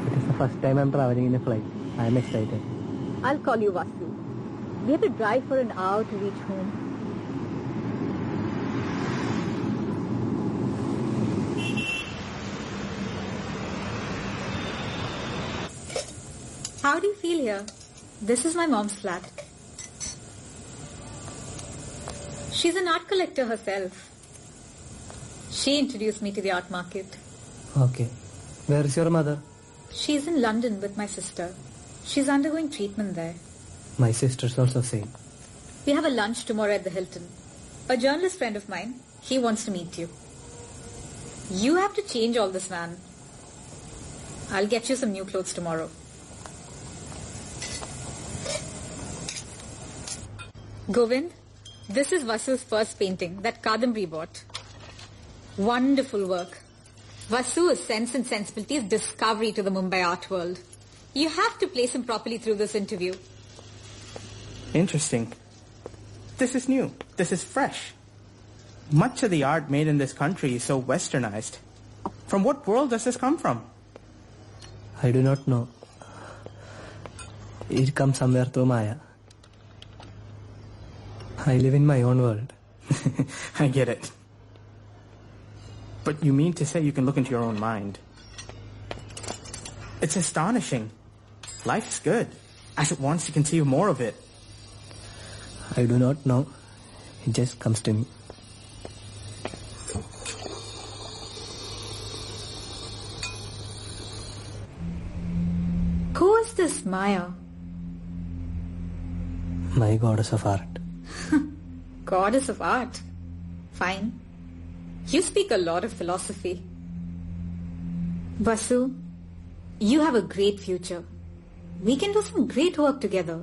It is the first time I'm traveling in a flight. I am excited. I'll call you Vasu. We have to drive for an hour to reach home. How do you feel here? This is my mom's flat. She's an art collector herself. She introduced me to the art market. Okay. Where is your mother? She's in London with my sister. She's undergoing treatment there. My sister's also same. We have a lunch tomorrow at the Hilton. A journalist friend of mine, he wants to meet you. You have to change all this, man. I'll get you some new clothes tomorrow. Govind, this is Vasu's first painting that Kadambari bought. Wonderful work. Vasu's Sense and Sensibility's discovery to the Mumbai art world. You have to place him properly through this interview. Interesting. This is new. This is fresh. Much of the art made in this country is so westernized. From what world does this come from? I do not know. It comes somewhere through Maya. I live in my own world. I get it. But you mean to say you can look into your own mind? It's astonishing. Life is good, as it wants to conceive more of it. I do not know. It just comes to me. Who is this Maya? My goddess of art. Goddess of art. Fine. You speak a lot of philosophy. Vasu, you have a great future. We can do some great work together.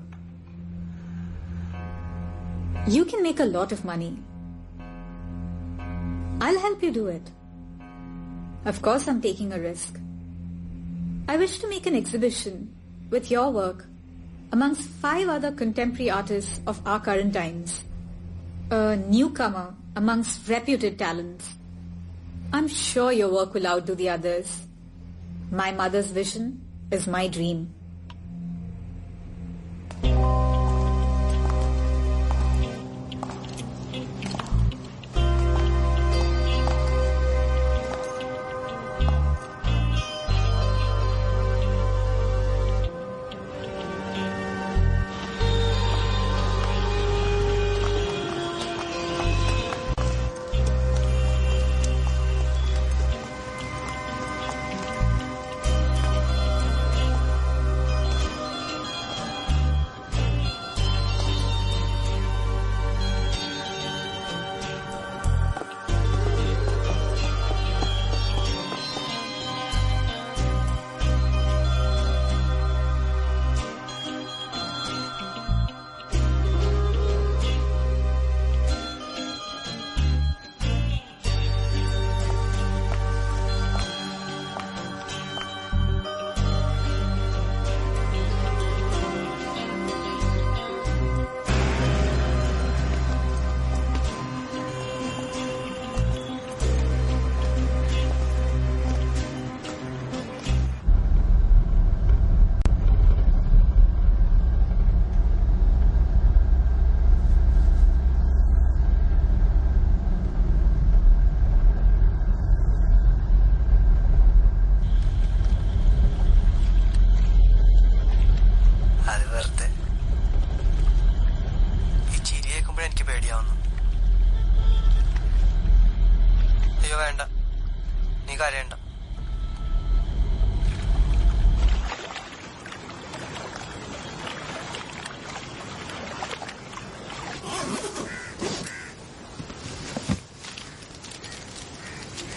You can make a lot of money. I'll help you do it. Of course, I'm taking a risk. I wish to make an exhibition with your work amongst 5 other contemporary artists of our current times. A newcomer amongst reputed talents. I'm sure your work will outdo the others. My mother's vision is my dream.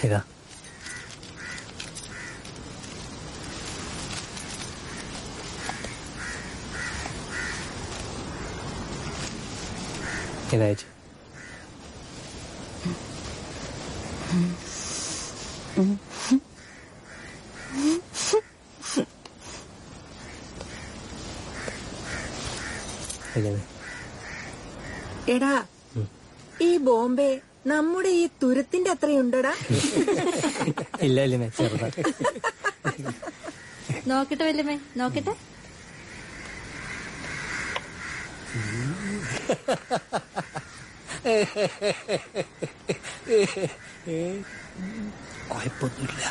ഇതാ ഇതയച്ചു. എടാ, ഈ ബോംബെ നമ്മുടെ ഈ തുരുത്തിന്റെ അത്രയുണ്ടടാ? ഇല്ല ഇല്ല, ചെറുതാ. നോക്കട്ടെ വല്യമ്മേ, നോക്കട്ടെ. കുഴപ്പമൊന്നുമില്ല.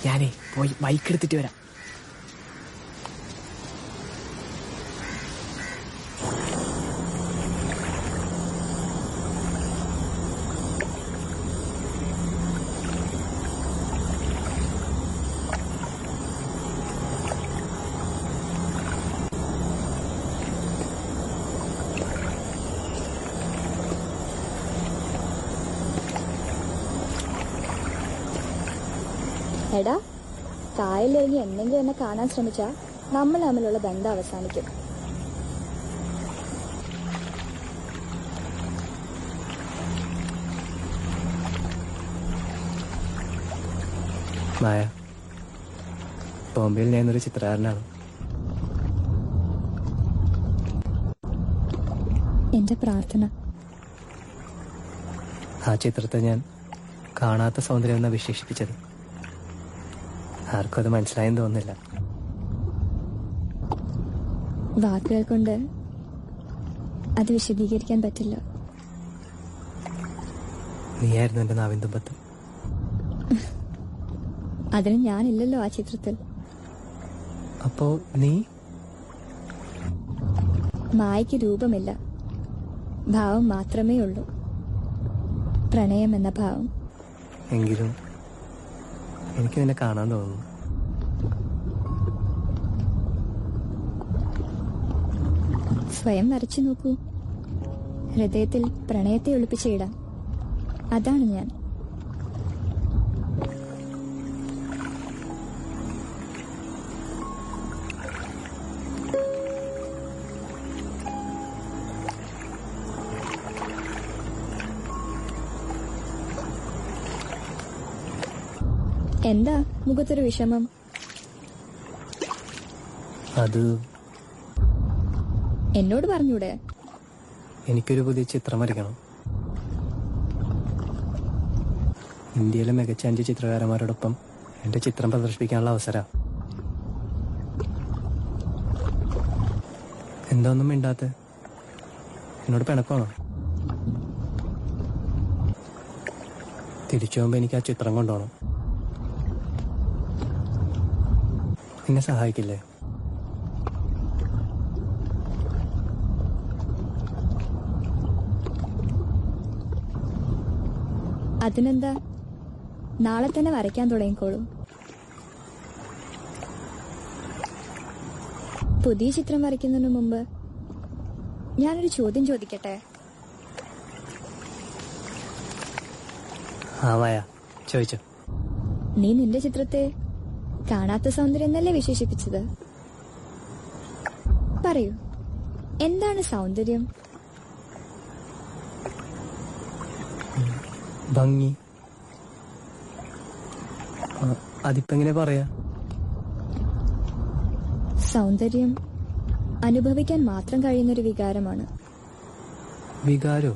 ഞാനേ പോയി ബൈക്ക് എടുത്തിട്ട് വരാം. എടാ, കായലിറങ്ങി എന്തെങ്കിലും എന്നെ കാണാൻ ശ്രമിച്ചാ നമ്മൾ തമ്മിലുള്ള ബന്ധം അവസാനിക്കും. മായ, ബോംബെയിൽ ഞാനൊരു ചിത്രകാരനാണ്. എന്റെ പ്രാർത്ഥന. ആ ചിത്രത്തെ ഞാൻ കാണാത്ത സൗന്ദര്യം എന്നാ വിശേഷിപ്പിച്ചത്. ആർക്കും അത് മനസ്സിലായെന്ന് തോന്നുന്നില്ല. വാക്കുകൾ കൊണ്ട് അത് വിശദീകരിക്കാൻ പറ്റില്ല. നീയായിരുന്നു എന്റെ നാവിൻ തുമ്പത്ത്. അതിന് ഞാനില്ലല്ലോ ആ ചിത്രത്തിൽ. അപ്പോ നീ? മായയ്ക്ക് രൂപമില്ല, ഭാവം മാത്രമേ ഉള്ളൂ. പ്രണയം എന്ന ഭാവം. എങ്കിലും എനിക്ക് നിന്നെ കാണാൻ തോന്നുന്നു. സ്വയം വരച്ചു നോക്കൂ. ഹൃദയത്തിൽ പ്രണയത്തെ ഒളിപ്പിച്ചിടാം. അതാണ് ഞാൻ. എന്താ മുഖത്തൊരു വിഷമം? അത് എന്നോട് പറഞ്ഞൂടെ? എനിക്കൊരു പുതിയ ചിത്രം വരയ്ക്കണം. ഇന്ത്യയിലെ മികച്ച 5 ചിത്രകാരന്മാരോടൊപ്പം എന്റെ ചിത്രം പ്രദർശിപ്പിക്കാനുള്ള അവസരം. എന്താ ഒന്നും മിണ്ടാത്ത? എന്നോട് പിണക്കമാണോ? തിരിച്ചു പോകുമ്പോ എനിക്ക് ആ ചിത്രം കൊണ്ടുപോകണം. എന്നെ സഹായിക്കില്ലേ? അതിനെന്താ, നാളെ തന്നെ വരയ്ക്കാൻ തുടങ്ങിക്കോളൂ. പുതിയ ചിത്രം വരയ്ക്കുന്നതിന് മുമ്പ് ഞാനൊരു ചോദ്യം ചോദിക്കട്ടെ? ചോദിച്ചോ. നീ നിന്റെ ചിത്രത്തെ കാണാത്ത സൗന്ദര്യം എന്നല്ലേ വിശേഷിപ്പിച്ചത്? പറയൂ, എന്താണ് സൗന്ദര്യം? ഭംഗി. അതിപ്പോ എങ്ങനെ പറയാ? സൗന്ദര്യം അനുഭവിക്കാൻ മാത്രം കഴിയുന്നൊരു വികാരമാണ്. വികാരോ?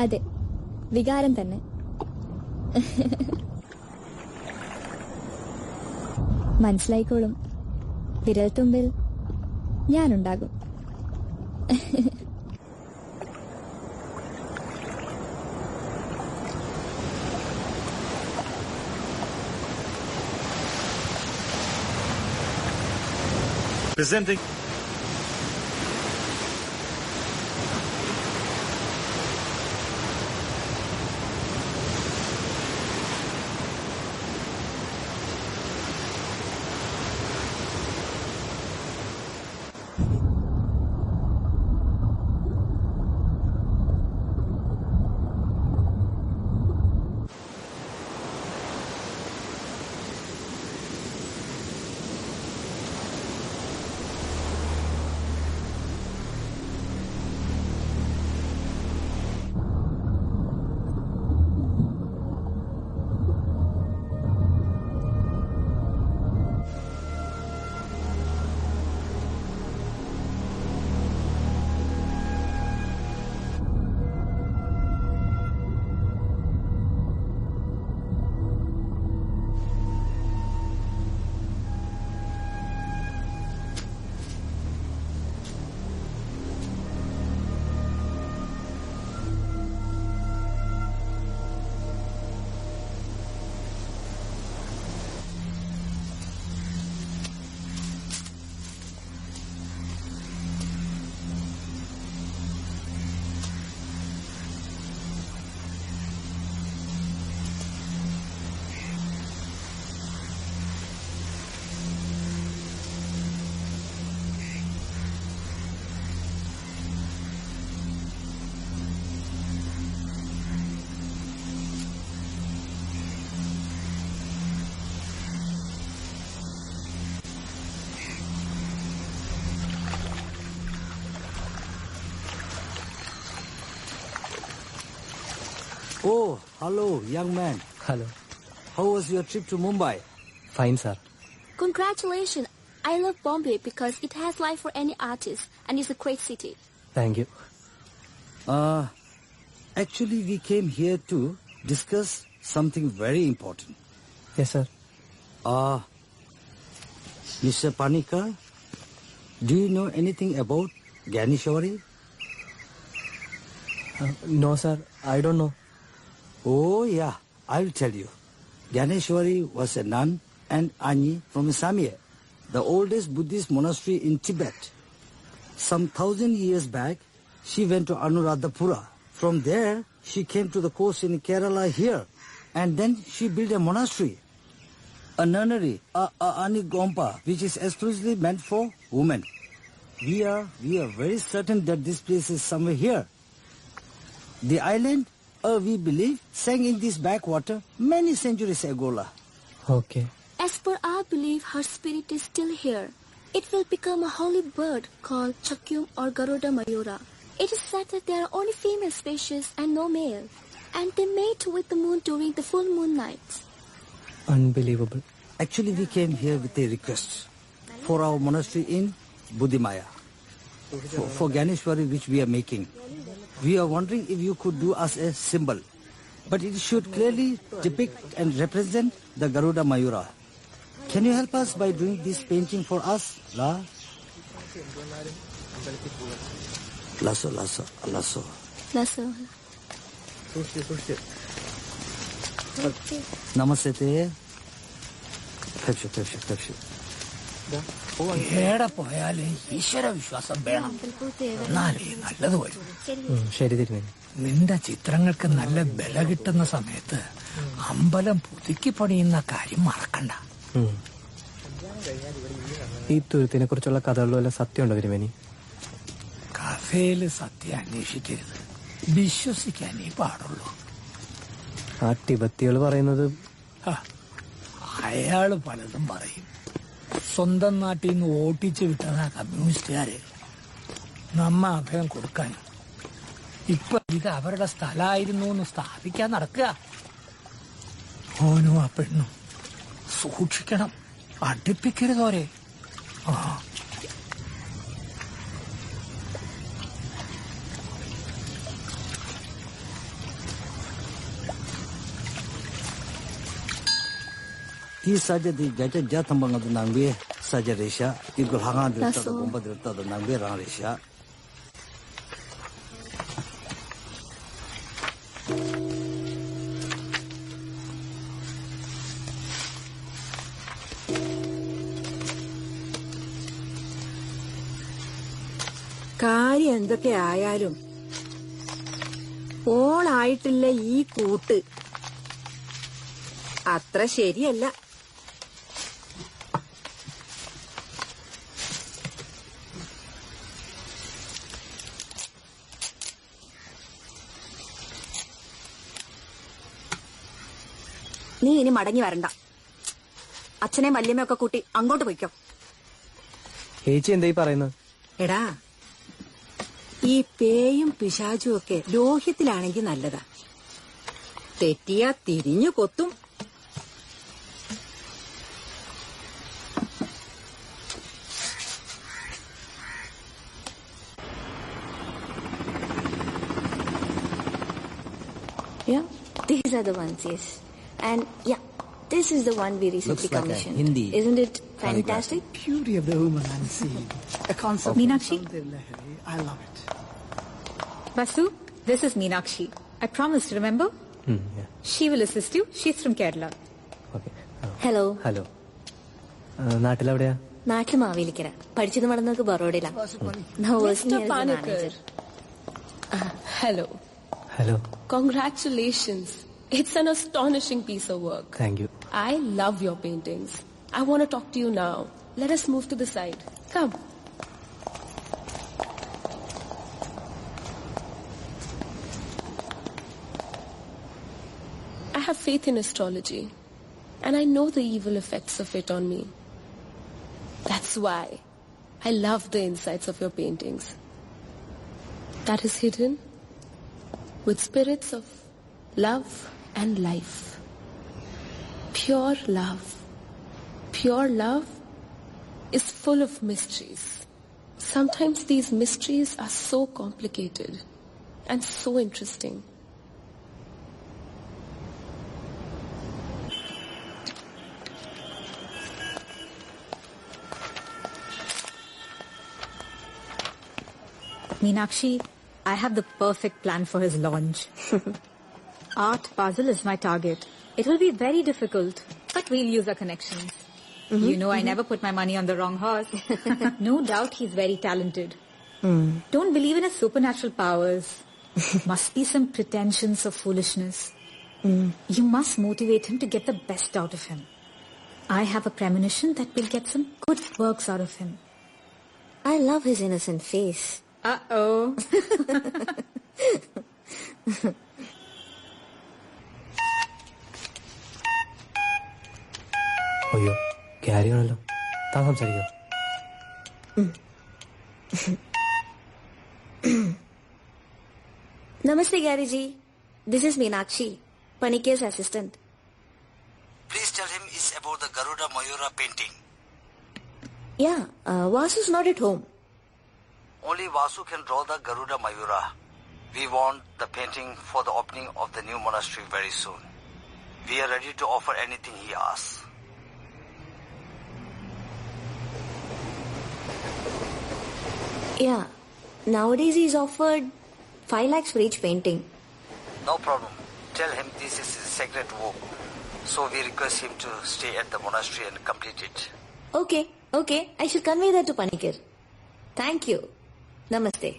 അതെ, വികാരം തന്നെ. മനസ്സിലായിക്കോളും. വിരൽത്തുമ്പിൽ ഞാനുണ്ടാകും. Presenting Oh, hello, young man. Hello. How was your trip to Mumbai? Fine, sir. Congratulations. I love Bombay because it has life for any artist and it's a great city. Thank you. Actually, we came here to discuss something very important. Yes, sir. Mr. Panikar, do you know anything about Ganeshwari? No, sir. I don't know. Oh, yeah. I'll tell you. Ganeshwari was a nun and Anyi from Samye, the oldest Buddhist monastery in Tibet. Some 1,000 years back, she went to Anuradhapura. From there, she came to the coast in Kerala here. And then she built a monastery. a nunnery, a anigompa, which is exclusively meant for women. We are very certain that this place is somewhere here. The island, we believe, sank in this backwater many centuries ago. Okay. As per our belief, her spirit is still here. It will become a holy bird called Chakyum or Garuda Mayura. It is said that there are only female species and no male, and they mate with the moon during the full moon nights. Unbelievable. Actually, we came here with a request for our monastery in Buddhimaya, for Ganeshwari which we are making. We are wondering if you could do us a symbol, but it should clearly depict and represent the Garuda Mayura. Can you help us by doing this painting for us? Lasso. Namaste. Pepsi. ഏടെ പോയാലും ഈശ്വര വിശ്വാസം വേണം, എന്നാലേ നല്ലത് വരും. ശരി തിരുമേനി. നിന്റെ ചിത്രങ്ങൾക്ക് നല്ല ബല കിട്ടുന്ന സമയത്ത് അമ്പലം പുതുക്കി പണിയുന്ന കാര്യം മറക്കണ്ട. ഈ തുരുത്തിനെ കുറിച്ചുള്ള കഥകളിൽ വല്ല സത്യമുണ്ടോ തിരുമേനി? കഥയില് സത്യം അന്വേഷിക്കരുത്, വിശ്വസിക്കാനേ പാടുള്ളൂ. ആ ടിബത്തികൾ പറയുന്നത് അയാള് പലതും പറയും. സ്വന്തം നാട്ടിൽ നിന്ന് ഓട്ടിച്ചു വിട്ടതാ കമ്മ്യൂണിസ്റ്റുകാര് നമ്മ അഭയം കൊടുക്കാൻ. ഇപ്പൊ ഇത് അവരുടെ സ്ഥലമായിരുന്നു എന്ന് സ്ഥാപിക്കാൻ നടക്കുക. ഓനും ആ പെണ്ണും സൂക്ഷിക്കണം, അടുപ്പിക്കരുതോരെ. He saja di jaja jatambang adu nangbe saja resha igul hanga dirta da bomba dirta da nangbe rang resha. കാര്യം എന്തൊക്കെ ആയാലും ഓളായിട്ടില്ല ഈ കൂട്ട് അത്ര ശരിയല്ല. നീ ഇനി മടങ്ങി വരണ്ട. അച്ഛനെ വല്യമ്മയൊക്കെ കൂട്ടി അങ്ങോട്ട് പോയിക്കോ. ചേച്ചി എന്തായി പറയുന്നത്? എടാ, ഈ പേയും പിശാചും ഒക്കെ ലോഹ്യത്തിലാണെങ്കിൽ നല്ലതാ. തെറ്റിയാ തിരിഞ്ഞു കൊത്തും. Yeah, these are the ones, yes. And yeah, this is the one we recently commissioned. Hindi. Isn't it fantastic? Beauty of the woman unseen. A concept. Meenakshi? I love it. Vasu, this is Meenakshi. I promised, remember? Yeah. She will assist you. She's from Kerala. Okay. Hello. Hello. നാട്ടിലെവിടെയാ? നാട്ടിൽ മാവേലിക്കര. പഠിച്ചത് നടന്നത് ബറോഡയിലാണ്. Now working Mr. as a Panikkar. manager. Hello. Hello. Congratulations. It's an astonishing piece of work. Thank you. I love your paintings. I want to talk to you now. Let us move to the side. Come. I have faith in astrology, and I know the evil effects of it on me. That's why I love the insights of your paintings. That is hidden with spirits of love and life. Pure love. Pure love is full of mysteries. Sometimes these mysteries are so complicated and so interesting. Meenakshi, I have the perfect plan for his launch. Art Basel is my target. It will be very difficult, but we'll use our connections. You know I never put my money on the wrong horse. No doubt he's very talented. Don't believe in his supernatural powers. Must be some pretensions of foolishness. You must motivate him to get the best out of him. I have a premonition that we'll get some good works out of him. I love his innocent face. Uh-oh. അയ്യോ carry ആണല്ലോ. താൻ സംസാരിക്കോ? Namaste, Gary ji. This is Meenakshi, Panikir's assistant. Please tell him it's about the Garuda Mayura painting. Yeah, Vasu's not at home. Only Vasu can draw the Garuda Mayura. We want the painting for the opening of the new monastery very soon. We are ready to offer anything he asks. Yeah, nowadays he's offered 5 lakhs for each painting. No problem. Tell him this is his sacred work. So we request him to stay at the monastery and complete it. Okay. I shall convey that to Panikir. Thank you. Namaste.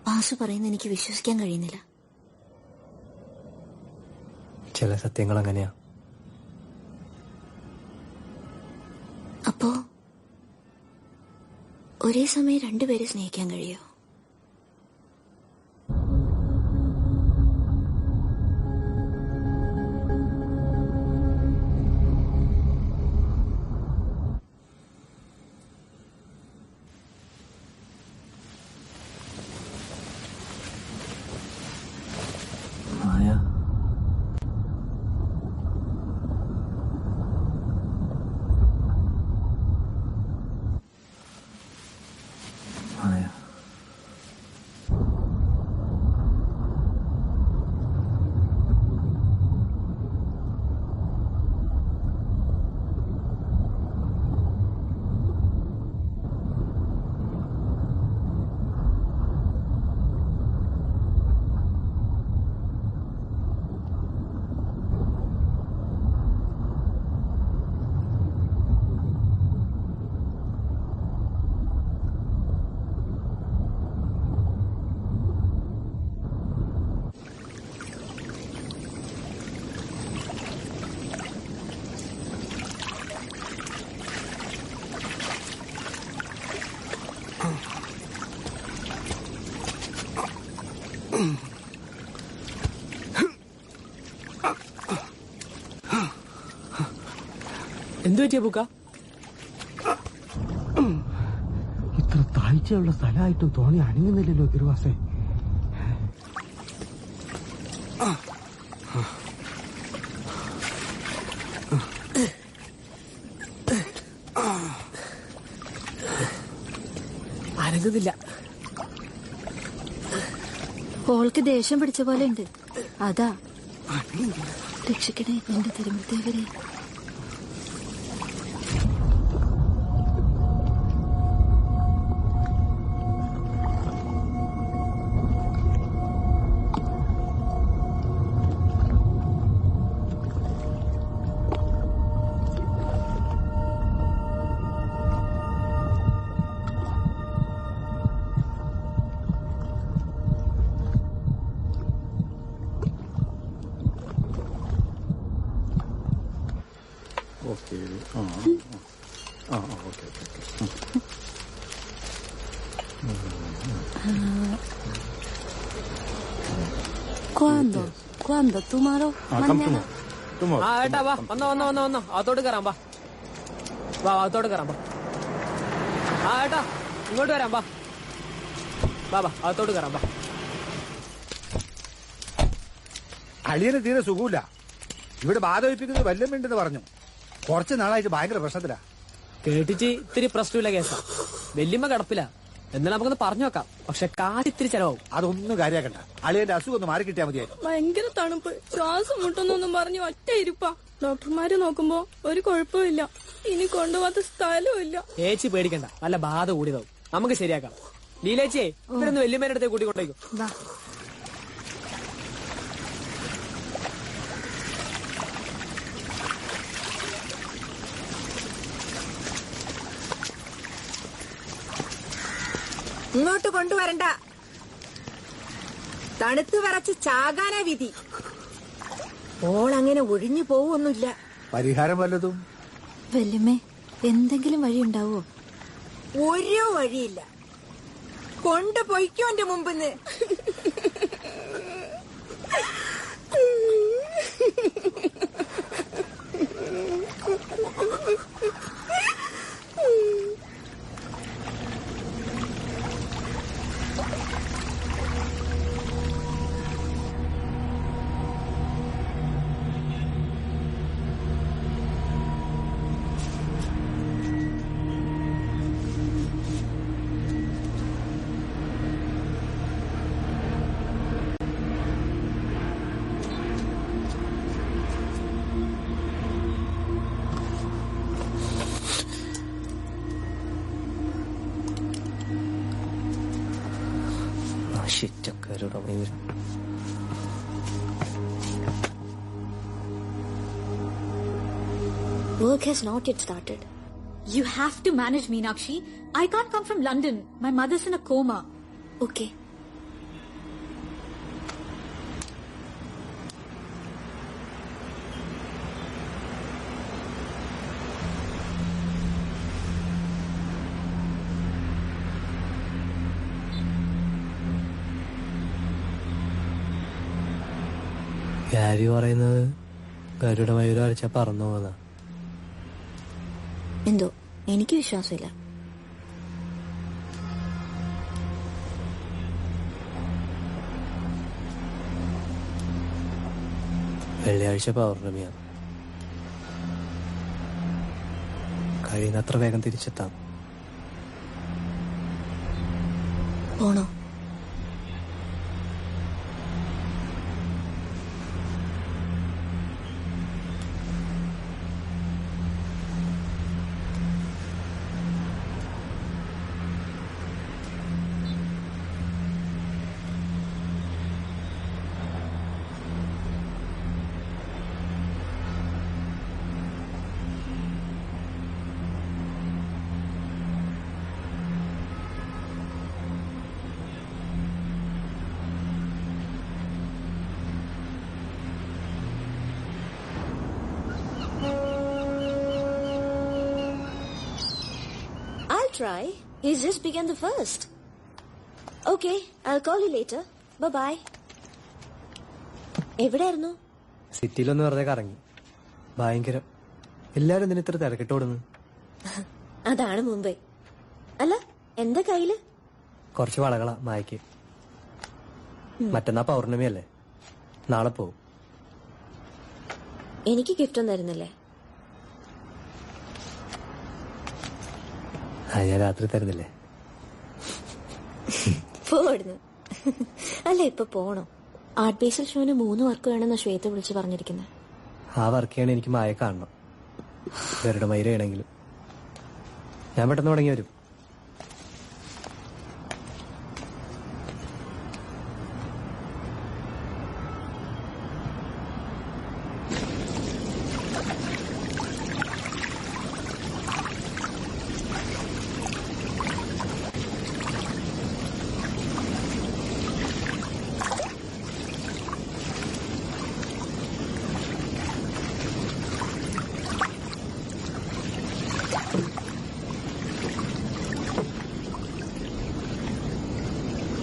Vasu പറയുന്നത് എനിക്ക് വിശ്വസിക്കാൻ കഴിയുന്നില്ല. ചില സത്യങ്ങൾ അങ്ങനെയാ. അപ്പോ ഒരേ സമയം രണ്ടുപേരെ സ്നേഹിക്കാൻ കഴിയോ? എന്തു പറ്റിയ പൂക്ക? ഇത്ര താഴ്ചയുള്ള സ്ഥലമായിട്ടും തോണി അനങ്ങുന്നില്ലല്ലോ തിരുവാസേ. അനങ്ങുന്നില്ല. ഓൾക്ക് ദേഷ്യം പിടിച്ച പോലെ ഉണ്ട്. അതാ രക്ഷിക്കണേ എന്റെ തിരുമുത്തേവരെ. ¿Cuándo? ¿Tomorrow? ¿Mañana? ആ ഏട്ടാ വാ, വന്നോ അകത്തോട്ട് കയറാം. വാ അകത്തോട്ട് കയറാം. ആ ഏട്ടാ ഇങ്ങോട്ട് വരാം. വാ അകത്തോട്ട് കയറാം. അളിയന് തീരെ സുഖമില്ല. ഇവിടെ ബാധ വയ്പ്പിക്കുന്നത് വല്ലതുണ്ടെന്ന് പറഞ്ഞു. കുറച്ച് നാളായിട്ട് ഭയങ്കര പ്രശ്നത്തിലാ. കേട്ടിട്ട് ഇത്തിരി പ്രശ്നമില്ല കേസാ. വല്യമ്മ കിടപ്പില്ല. എന്നാലും നമുക്കൊന്ന് പറഞ്ഞു നോക്കാം. പക്ഷെ കാശ് ഇത്തിരി ചെലവാകും. അതൊന്നും കാര്യാക്കണ്ട. അളിയന്റെ അസുഖം ഒന്ന് മാറി കിട്ടിയാൽ മതിയായിരുന്നു. ഭയങ്കര തണുപ്പ്, ശ്വാസം മുട്ടുന്നൊന്നും പറഞ്ഞു ഒറ്റ ഇരിപ്പാ. ഡോക്ടർമാര് നോക്കുമ്പോ ഒരു കുഴപ്പമില്ല. ഇനി കൊണ്ടുപോകാത്ത സ്ഥലവും ഇല്ല. ഏച്ചി പേടിക്കണ്ട, നല്ല ബാധ കൂടിയതാവും. നമുക്ക് ശരിയാക്കാം. ലീലേച്ചിയെ ഇവരൊന്ന് വല്യമ്മേന്റെ അടുത്തേക്ക് കൂട്ടിക്കൊണ്ടേക്കും. ഇങ്ങോട്ട് കൊണ്ടുവരണ്ട. തണുത്ത് വിറച്ച് ചാകാനാ വിധി. ഓളങ്ങനെ ഒഴിഞ്ഞു പോവൊന്നുമില്ല. പരിഹാരം വല്ലതും? വല്യമ്മേ, എന്തെങ്കിലും വഴി ഉണ്ടാവോ? ഒരു വഴിയില്ല. കൊണ്ടുപോയിക്കോ എന്റെ മുമ്പിന്ന്. Work has not yet started. You have to manage, Meenakshi. I can't come from London. My mother's in a coma. Okay. Gary പറയുന്നത് ഗരുഡമയൂരം അടിച്ചാ പറന്നു പോകാ. എന്തോ എനിക്ക് വിശ്വാസമില്ല. വെള്ളിയാഴ്ച പൗർണമിയാണ്. കഴിയുന്നത്ര വേഗം തിരിച്ചെത്താം. പോണോ? Try. He's just begun the first. Okay, I'll call you later. Bye-bye. എവിടെയായിരുന്നു? സിറ്റിയിലൊന്ന് വെറുതെ കറങ്ങി. ഭയങ്കരം. എല്ലാരും ഇതിന് ഇത്ര തിരക്കിട്ടോടുന്നു. അതാണ് മുംബൈ. അല്ല, എന്താ കയ്യില്? കുറച്ച് വളകളാ മായക്ക്. മറ്റന്നാ പൗർണമിയല്ലേ, നാളെ പോവും. എനിക്ക് ഗിഫ്റ്റ് ഒന്നും തരുന്നില്ലേ? ഞാൻ രാത്രി തരുന്നില്ലേ? പോടുന്നു. അല്ല, ഇപ്പൊ പോണോ? ആർട്ട് ബേസിൽ ഷോന് 3 വർക്ക് വേണമെന്ന് ശ്വേത വിളിച്ച് പറഞ്ഞിരിക്കുന്നത്. ആ വർക്ക് ചെയ്യണ എനിക്ക് മായ കാണണം. ഗരുഡമയൂരം ആണെങ്കിലും ഞാൻ പെട്ടെന്ന് തുടങ്ങി വരും.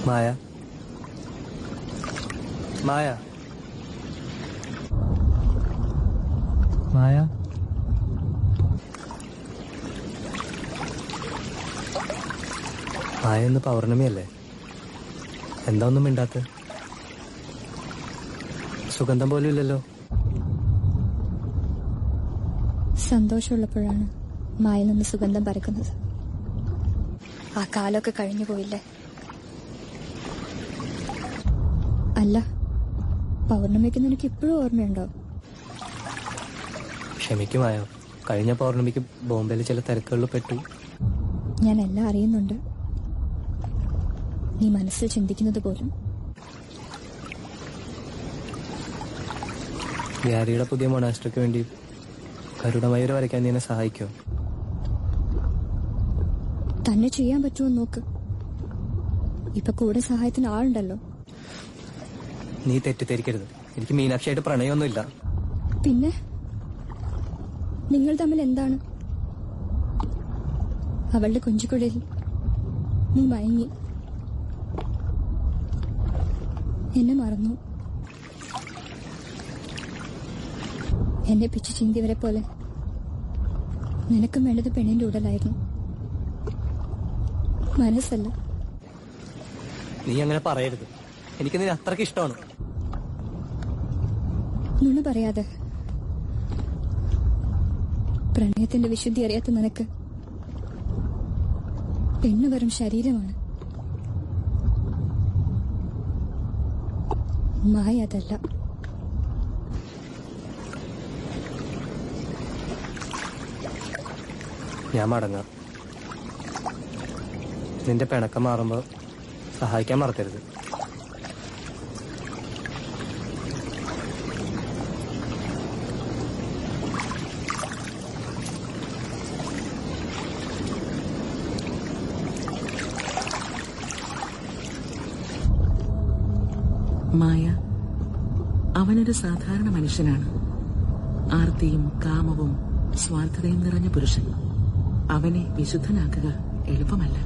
മായ, മായ, മായ. മായ, ഇന്ന് പൗർണമിയല്ലേ, എന്താ ഒന്നും മിണ്ടാത്ത? സ സന്തോഷമുള്ളപ്പോഴാണ് മായിൽ നിന്ന് സുഗന്ധം പരക്കുന്നത്. ആ കാലമൊക്കെ കഴിഞ്ഞു പോയില്ലേ? അല്ല, പൗർണമിക്ക് നിനക്ക് ഇപ്പോഴും ഓർമ്മയുണ്ടോ? ക്ഷമിക്കുമായോ, കഴിഞ്ഞ പൗർണമിക്ക് ബോംബെയിൽ ചില തിരക്കുകളിൽ പെട്ടു. ഞാൻ എല്ലാം അറിയുന്നുണ്ട്. നീ മനസ്സിൽ ചിന്തിക്കുന്നത് പോലും. ഗ്യാരിയുടെ പുതിയ മൊണാസ്ട്രിക്ക് വേണ്ടി ഗരുഡമയൂർ വരയ്ക്കാൻ നീ എന്നെ സഹായിക്കോ? തന്നെ ചെയ്യാൻ പറ്റുമോ നോക്ക്. ഇപ്പൊ കൂടെ സഹായത്തിന് ആളുണ്ടല്ലോ. നീ തെറ്റിദ്ധരിക്കരുത്, എനിക്ക് മീനാക്ഷിയായിട്ട് പ്രണയമൊന്നുമില്ല. പിന്നെ നിങ്ങൾ തമ്മിൽ എന്താണ്? അവളുടെ കൊഞ്ചുകുഴലിൽ നീ മയങ്ങി, എന്നെ മറന്നു. എന്നെ പിച്ചു ചിന്തിയവരെ പോലെ നിനക്കും വേണ്ടത് പെണ്ണിന്റെ ഉടലായിരുന്നു, മനസ്സല്ല. നീ അങ്ങനെ പറയരുത്, എനിക്ക് നിന്നെ അത്രയ്ക്ക് ഇഷ്ടമാണ്. നുണ പറയാതെ. പ്രണയത്തിന്റെ വിശുദ്ധി അറിയാത്ത നിനക്ക് പെണ്ണ് വെറും ശരീരമാണ്, മായ അതല്ല. ഞാൻ മടങ്ങാം. നിന്റെ പിണക്കം മാറുമ്പോ സഹായിക്കാൻ മറക്കരുത്. മായ അവനൊരു സാധാരണ മനുഷ്യനാണ്. ആർത്തിയും കാമവും സ്വാർത്ഥതയും നിറഞ്ഞ പുരുഷൻ. അവനെ വിശുദ്ധനാക്കുക എളുപ്പമല്ല.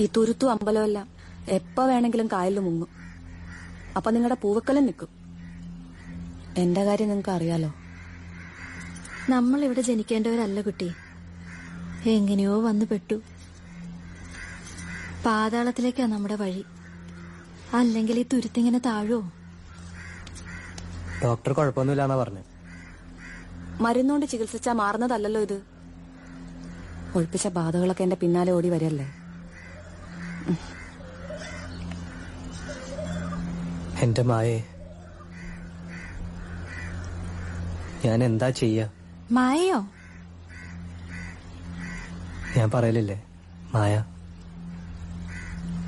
ഈ തുരുത്തു അമ്പലമല്ല എപ്പോ വേണമെങ്കിലും കായലിൽ മുങ്ങും. അപ്പൊ നിങ്ങളുടെ പൂവക്കലം നിൽക്കും. എന്റെ കാര്യം നിങ്ങൾക്ക് അറിയാലോ. നമ്മളിവിടെ ജനിക്കേണ്ടവരല്ല കുട്ടി, എങ്ങനെയോ വന്നു പെട്ടു. പാതാളത്തിലേക്കാ നമ്മുടെ വഴി. അല്ലെങ്കിൽ ഈ തുരുത്തിങ്ങനെ താഴോ? ഡോക്ടർ കുഴപ്പമൊന്നുമില്ലാന്നാ പറഞ്ഞേ. മരുന്നുകൊണ്ട് ചികിത്സിച്ചാ മാറുന്നതല്ലല്ലോ ഇത്. ഒഴിപ്പിച്ച ബാധകളൊക്കെ എന്റെ പിന്നാലെ ഓടി വരല്ലേ. എന്റെ മായേ, ഞാൻ എന്താ ചെയ്യാ? മായയോ? ഞാൻ പറയലില്ലേ മായ,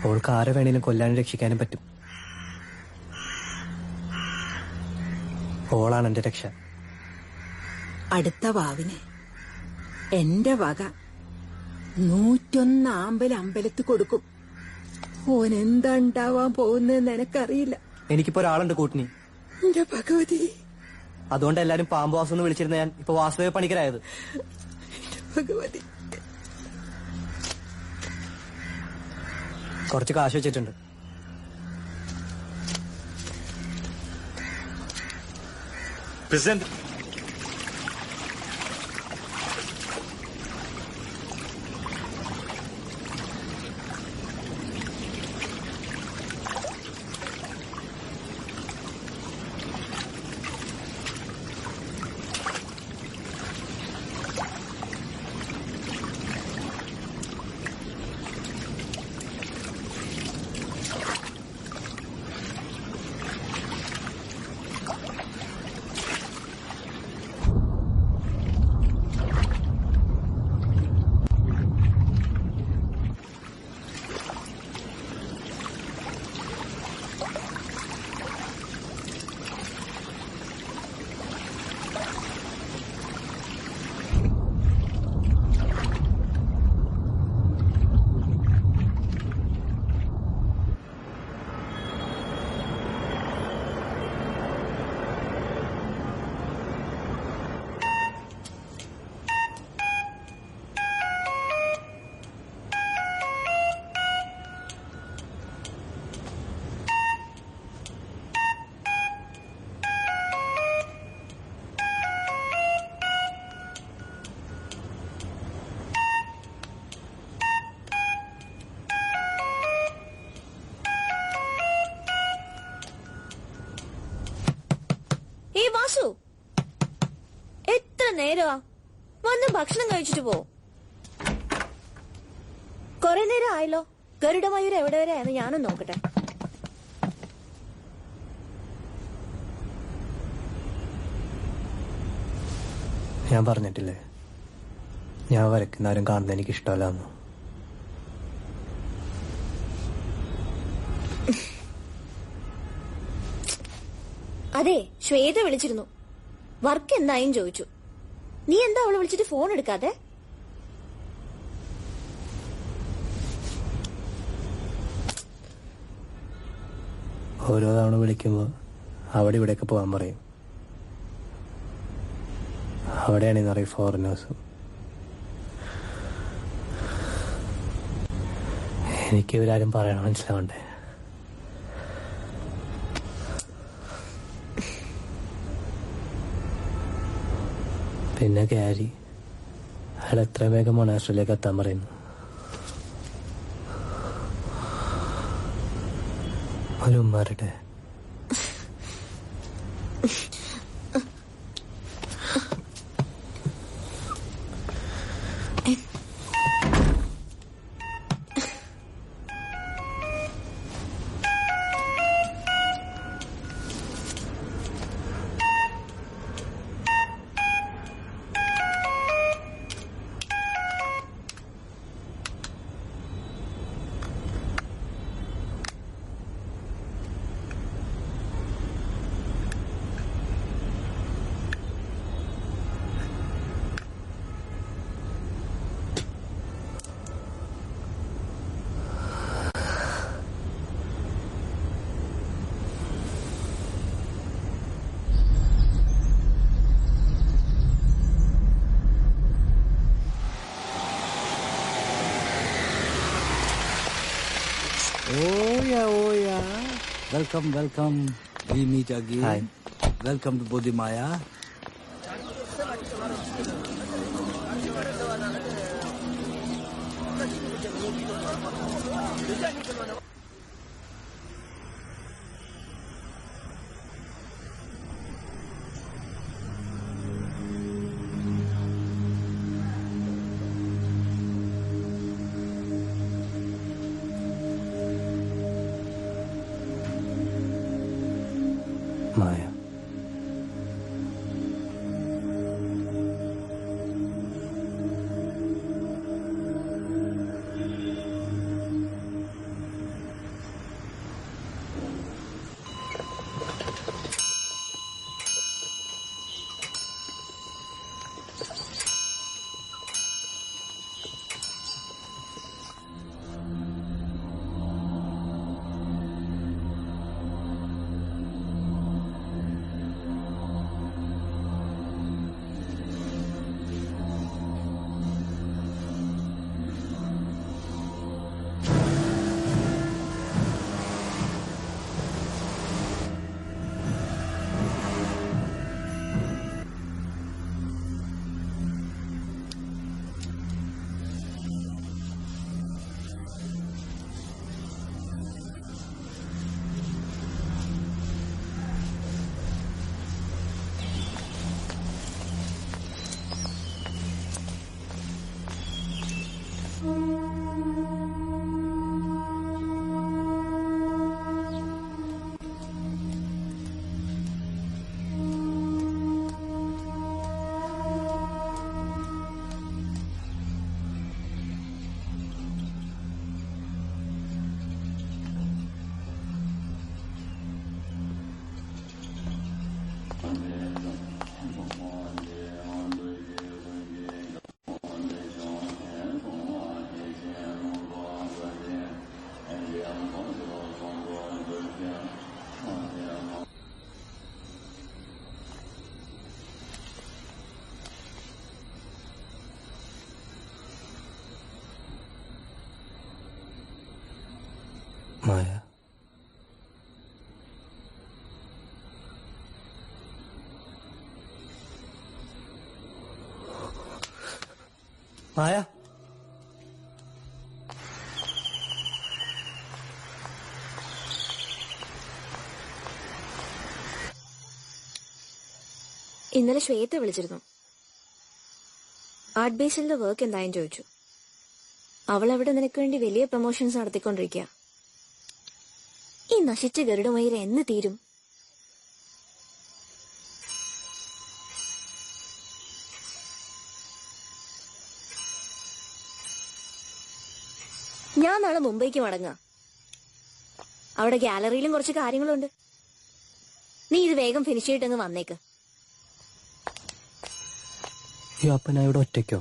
അവൾക്ക് ആരെ വേണേലും കൊല്ലാനും രക്ഷിക്കാനും പറ്റും. ഓളാണ് എന്റെ രക്ഷ. അടുത്ത വാവിന് എന്റെ വക 101 ആമ്പൽ അമ്പലത്തിൽ കൊടുക്കും. ഓൻ എന്താ ഉണ്ടാവാൻ പോകുന്നതെന്ന് എനക്കറിയില്ല. എനിക്കിപ്പോ ഒരാളുണ്ട് കൂട്ടിനി. എന്റെ ഭഗവതി, അതുകൊണ്ട് എല്ലാരും പാമ്പ് എന്ന് വിളിച്ചിരുന്ന ഞാൻ ഇപ്പൊ വാസുദേവ പണിക്കരായത്. ഭഗവതി, കുറച്ച് കാശ് വെച്ചിട്ടുണ്ട്. Present. നേരമാ? വന്ന് ഭക്ഷണം കഴിച്ചിട്ട് പോ. കൊറേ നേരം ആയല്ലോ. ഗരുഡമയൂർ എവിടെ വരെ ആയെന്ന് ഞാനും നോക്കട്ടെ. ഞാൻ പറഞ്ഞിട്ടില്ലേ, ഞാൻ വരയ്ക്കുന്നവരും കാണുന്നത് എനിക്ക് ഇഷ്ടമല്ലാന്ന്. അതെ, ശ്വേത വിളിച്ചിരുന്നു. വർക്ക് എന്തായും ചോദിച്ചു. നീ എന്താ അവളെ വിളിച്ചിട്ട് ഫോൺ എടുക്കാതെ? ഓരോ തവണ വിളിക്കുമ്പോൾ അവിടെ ഇവിടെയൊക്കെ പോകാൻ പറയും. അവിടെയാണ് നിറയെ ഫോറിനേഴ്സും. എനിക്ക് ഇവരാരും പറയണം മനസ്സിലാവണ്ടേ. പിന്നെ ക്യാരി അയാൾ എത്രയും വേഗം മൊണാസ്ട്രിയിലേക്ക് എത്താൻ പറയുന്നു. ഒരു ഉമ്മാരുടെ Oh yeah. Welcome. We meet again. Hi. Welcome to Bodhi Maya. മായ. മായ. മായ. ഇന്നലെ ശ്വേത വിളിച്ചിരുന്നു. ആർട്ട് ബേസിലെ വർക്ക് എന്തായും ചോദിച്ചു. അവൾ അവിടെ നിനക്ക് വേണ്ടി വലിയ പ്രൊമോഷൻസ് നടത്തിക്കൊണ്ടിരിക്കുക. ഈ നശിച്ച ഗരുഡമയില എന്ന് തീരും? ഞാൻ നാളെ മുംബൈക്ക് മടങ്ങാം. അവിടെ ഗാലറിയിലും കുറച്ച് കാര്യങ്ങളുണ്ട്. നീ ഇത് വേഗം ഫിനിഷ് ചെയ്തിട്ടങ്ങ് വന്നേക്ക്. അപ്പൊ ഞാൻ ഇവിടെ ഒറ്റയ്ക്കോ?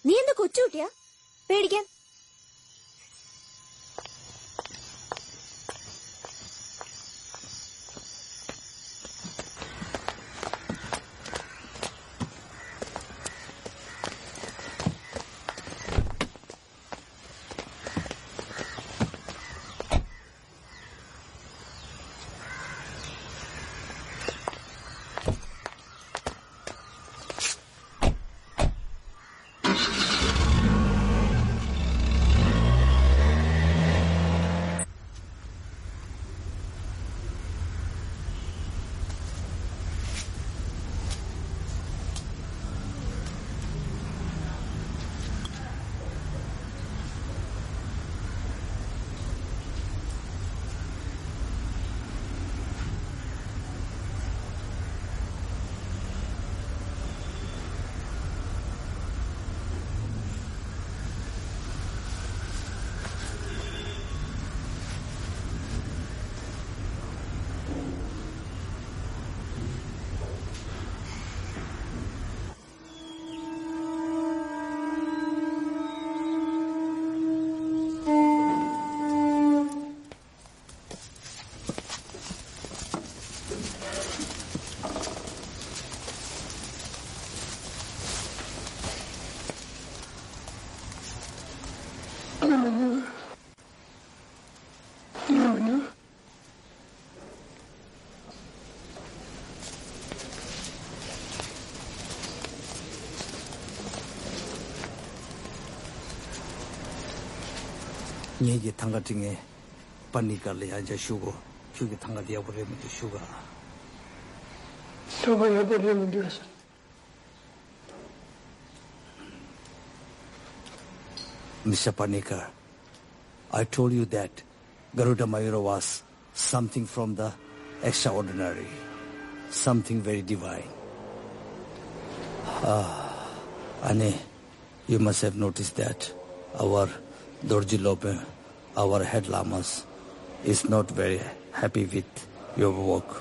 നീ എന്താ കൊച്ചുകുട്ടിയാ പേടിക്കാൻ? Nye tanga tinge panika le anja shugo shugo tanga dia bore me shuga to ba ya bore me dia. Mr. Panika, I told you that Garuda Mayura was something from the extraordinary, something very divine. Ane, you must have noticed that our Dorji Lope, our head lamas, is not very happy with your work.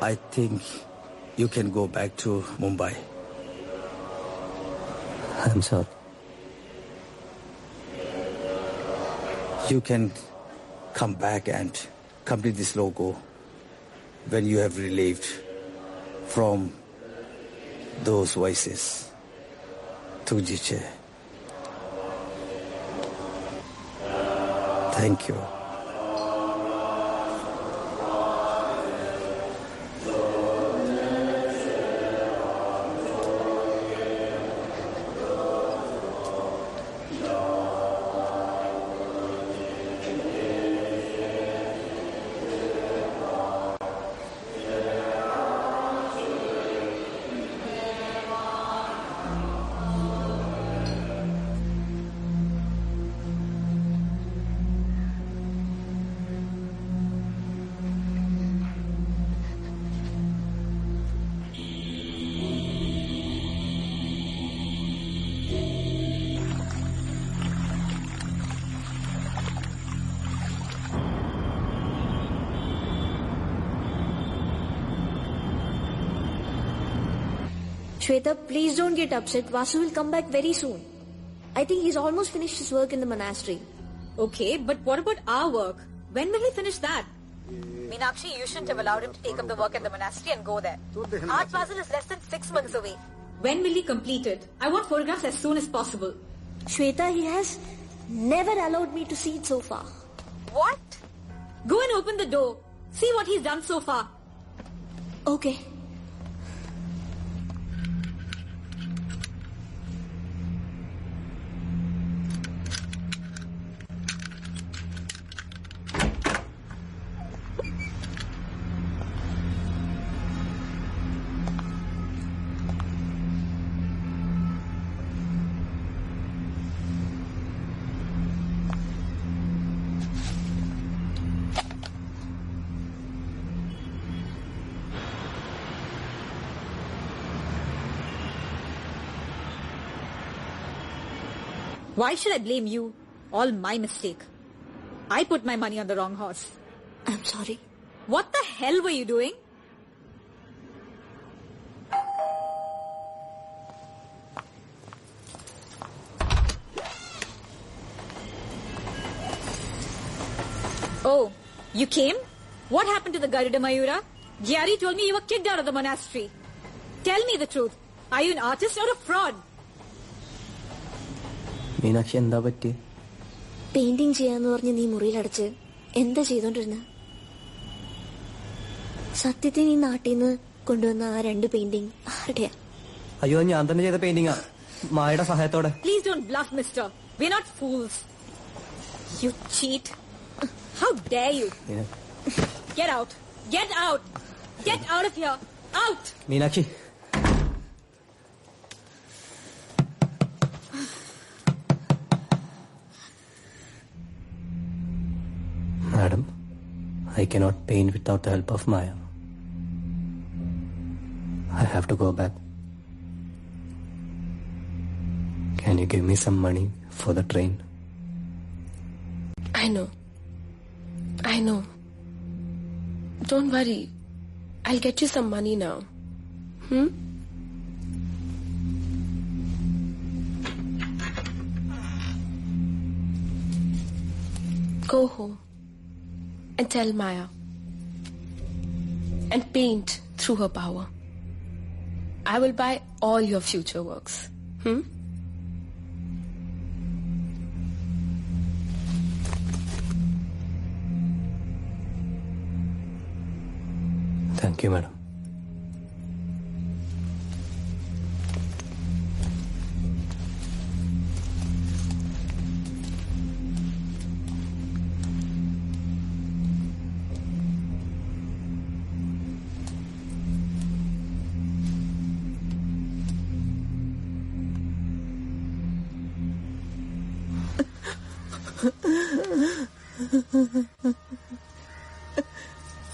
I think you can go back to Mumbai. I'm sorry. You can come back and complete this logo when you have relieved from those voices. Tujiche. Thank you. Shweta, please don't get upset. Vasu will come back very soon. I think he's almost finished his work in the monastery. Okay, but what about our work? When will he finish that? Meenakshi, you shouldn't have allowed him to take up the work at the monastery and go there. Art Basel is less than 6 months away. When will he complete it? I want photographs as soon as possible. Shweta, he has never allowed me to see it so far. What? Go and open the door. See what he's done so far. Okay. Why should I blame you? All my mistake. I put my money on the wrong horse. I'm sorry. What the hell were you doing? Oh, you came? What happened to the Garuda Mayura? Gyari told me you were kicked out of the monastery. Tell me the truth. Are you an artist or a fraud? Meenakshi എന്താ പറ്റി? Painting ചെയ്യാന്ന് പറഞ്ഞ് നീ മുറിയിലടച്ച് എന്താ ചെയ്തോണ്ടിരുന്ന? സത്യത്തിൽ നീ നാട്ടിൽ നിന്ന് കൊണ്ടുവന്ന ആ 2 പെയിന്റിംഗ് ആരുടെയാ? അയ്യോ, ഞാൻ തന്നെ ചെയ്ത പെയിന്റിംഗാ, മായയുടെ സഹായത്തോടെ. Please don't bluff, mister. We're not fools. You cheat. How dare you? Get out. Get out. Get out of here. Out. Meenakshi, Madam, I cannot paint without the help of Maya. I have to go back. Can you give me some money for the train? I know. Don't worry. I'll get you some money now. Go home and tell Maya and paint through her power. I will buy all your future works. Thank you, madam.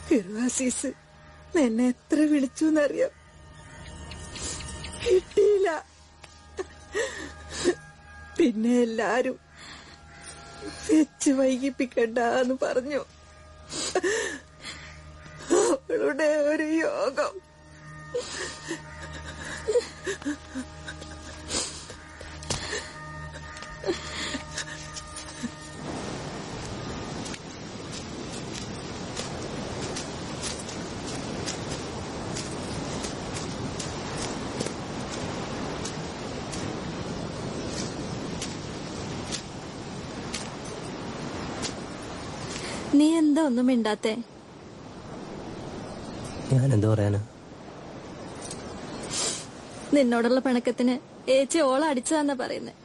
കിർവാസീസ് എന്നെ എത്ര വിളിച്ചു എന്നറിയാം, കിട്ടിയില്ല. പിന്നെ എല്ലാരും വെച്ച് വൈകിപ്പിക്കണ്ടെന്ന് പറഞ്ഞു. അവളുടെ ഒരു യോഗം. നീ എന്താ ഒന്നും മിണ്ടാത്തെ? ഞാൻ എന്താ പറയാനാ? നിന്നോടുള്ള പിണക്കത്തിന് ഏച്ചി ഓള അടിച്ചതാന്നാ പറയുന്നേ.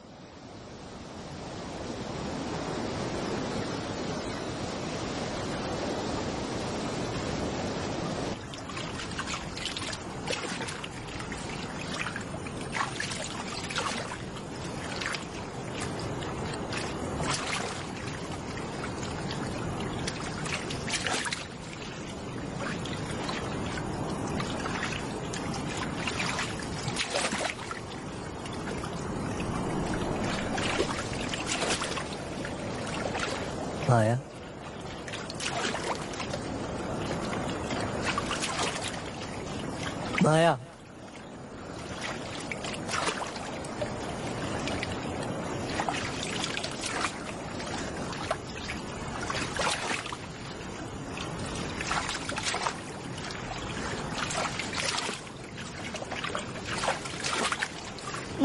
Maya? Maya?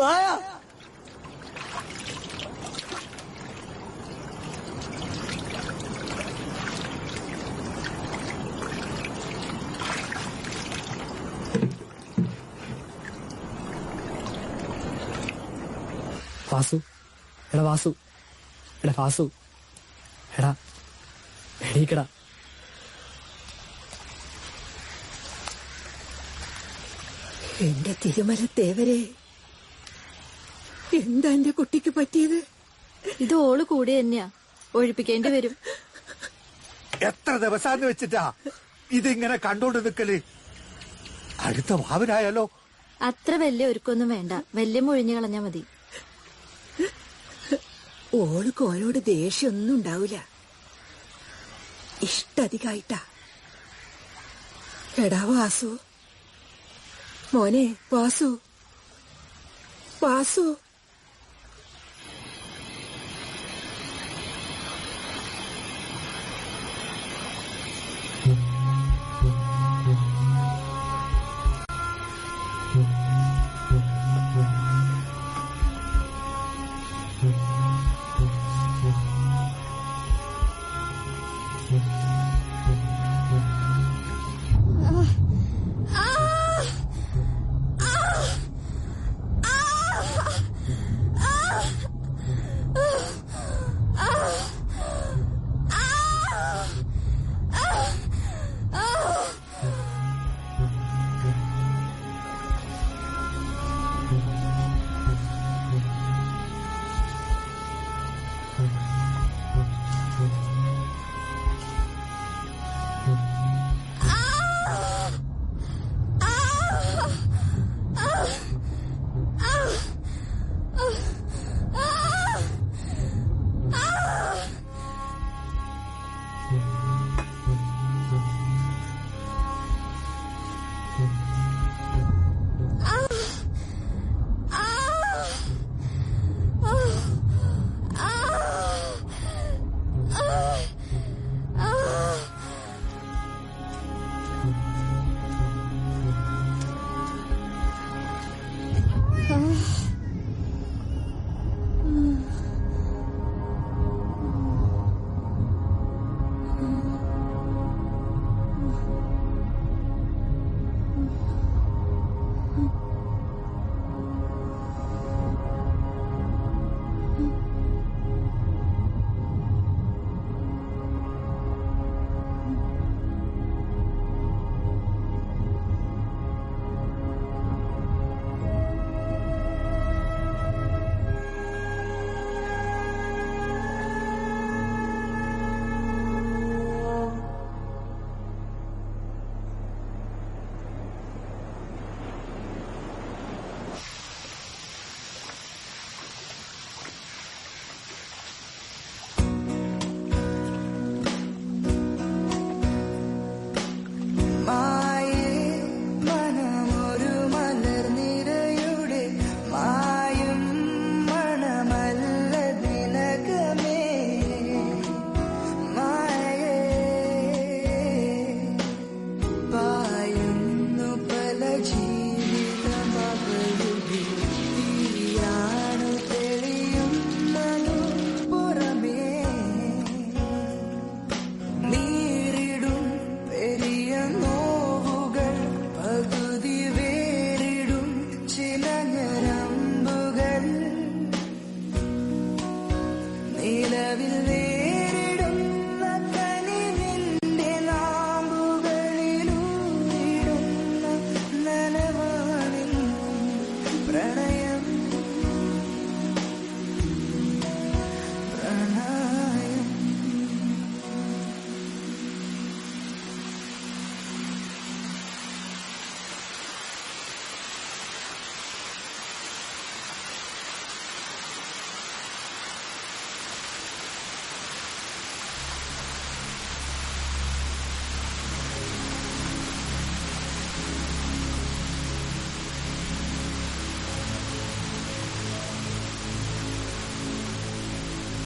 Maya? വാസു, എടാ വാസു, എടാ വാസു, എടാ എടീക്കടാ. എന്റെ തിരുമലത്തേവരെ, എന്താ എന്റെ കുട്ടിക്ക് പറ്റിയത്? ഇത് ഓള് കൂടി തന്നെയാ, ഒഴിപ്പിക്കേണ്ടി വരും. എത്ര ദിവസാന്ന് വെച്ചിട്ടാ ഇതിങ്ങനെ കണ്ടോണ്ട് നിക്കല്? അടുത്ത ഭാവനായാലോ? അത്ര വലിയ ഒരുക്കൊന്നും വേണ്ട, വലിയ മുഴിഞ്ഞു കളഞ്ഞാ മതി. ഓൾക്ക് ഓരോട് ദേഷ്യമൊന്നും ഉണ്ടാവൂല. ഇഷ്ടധികായിട്ടാ. എടാ വാസു, മോനെ വാസു, വാസു.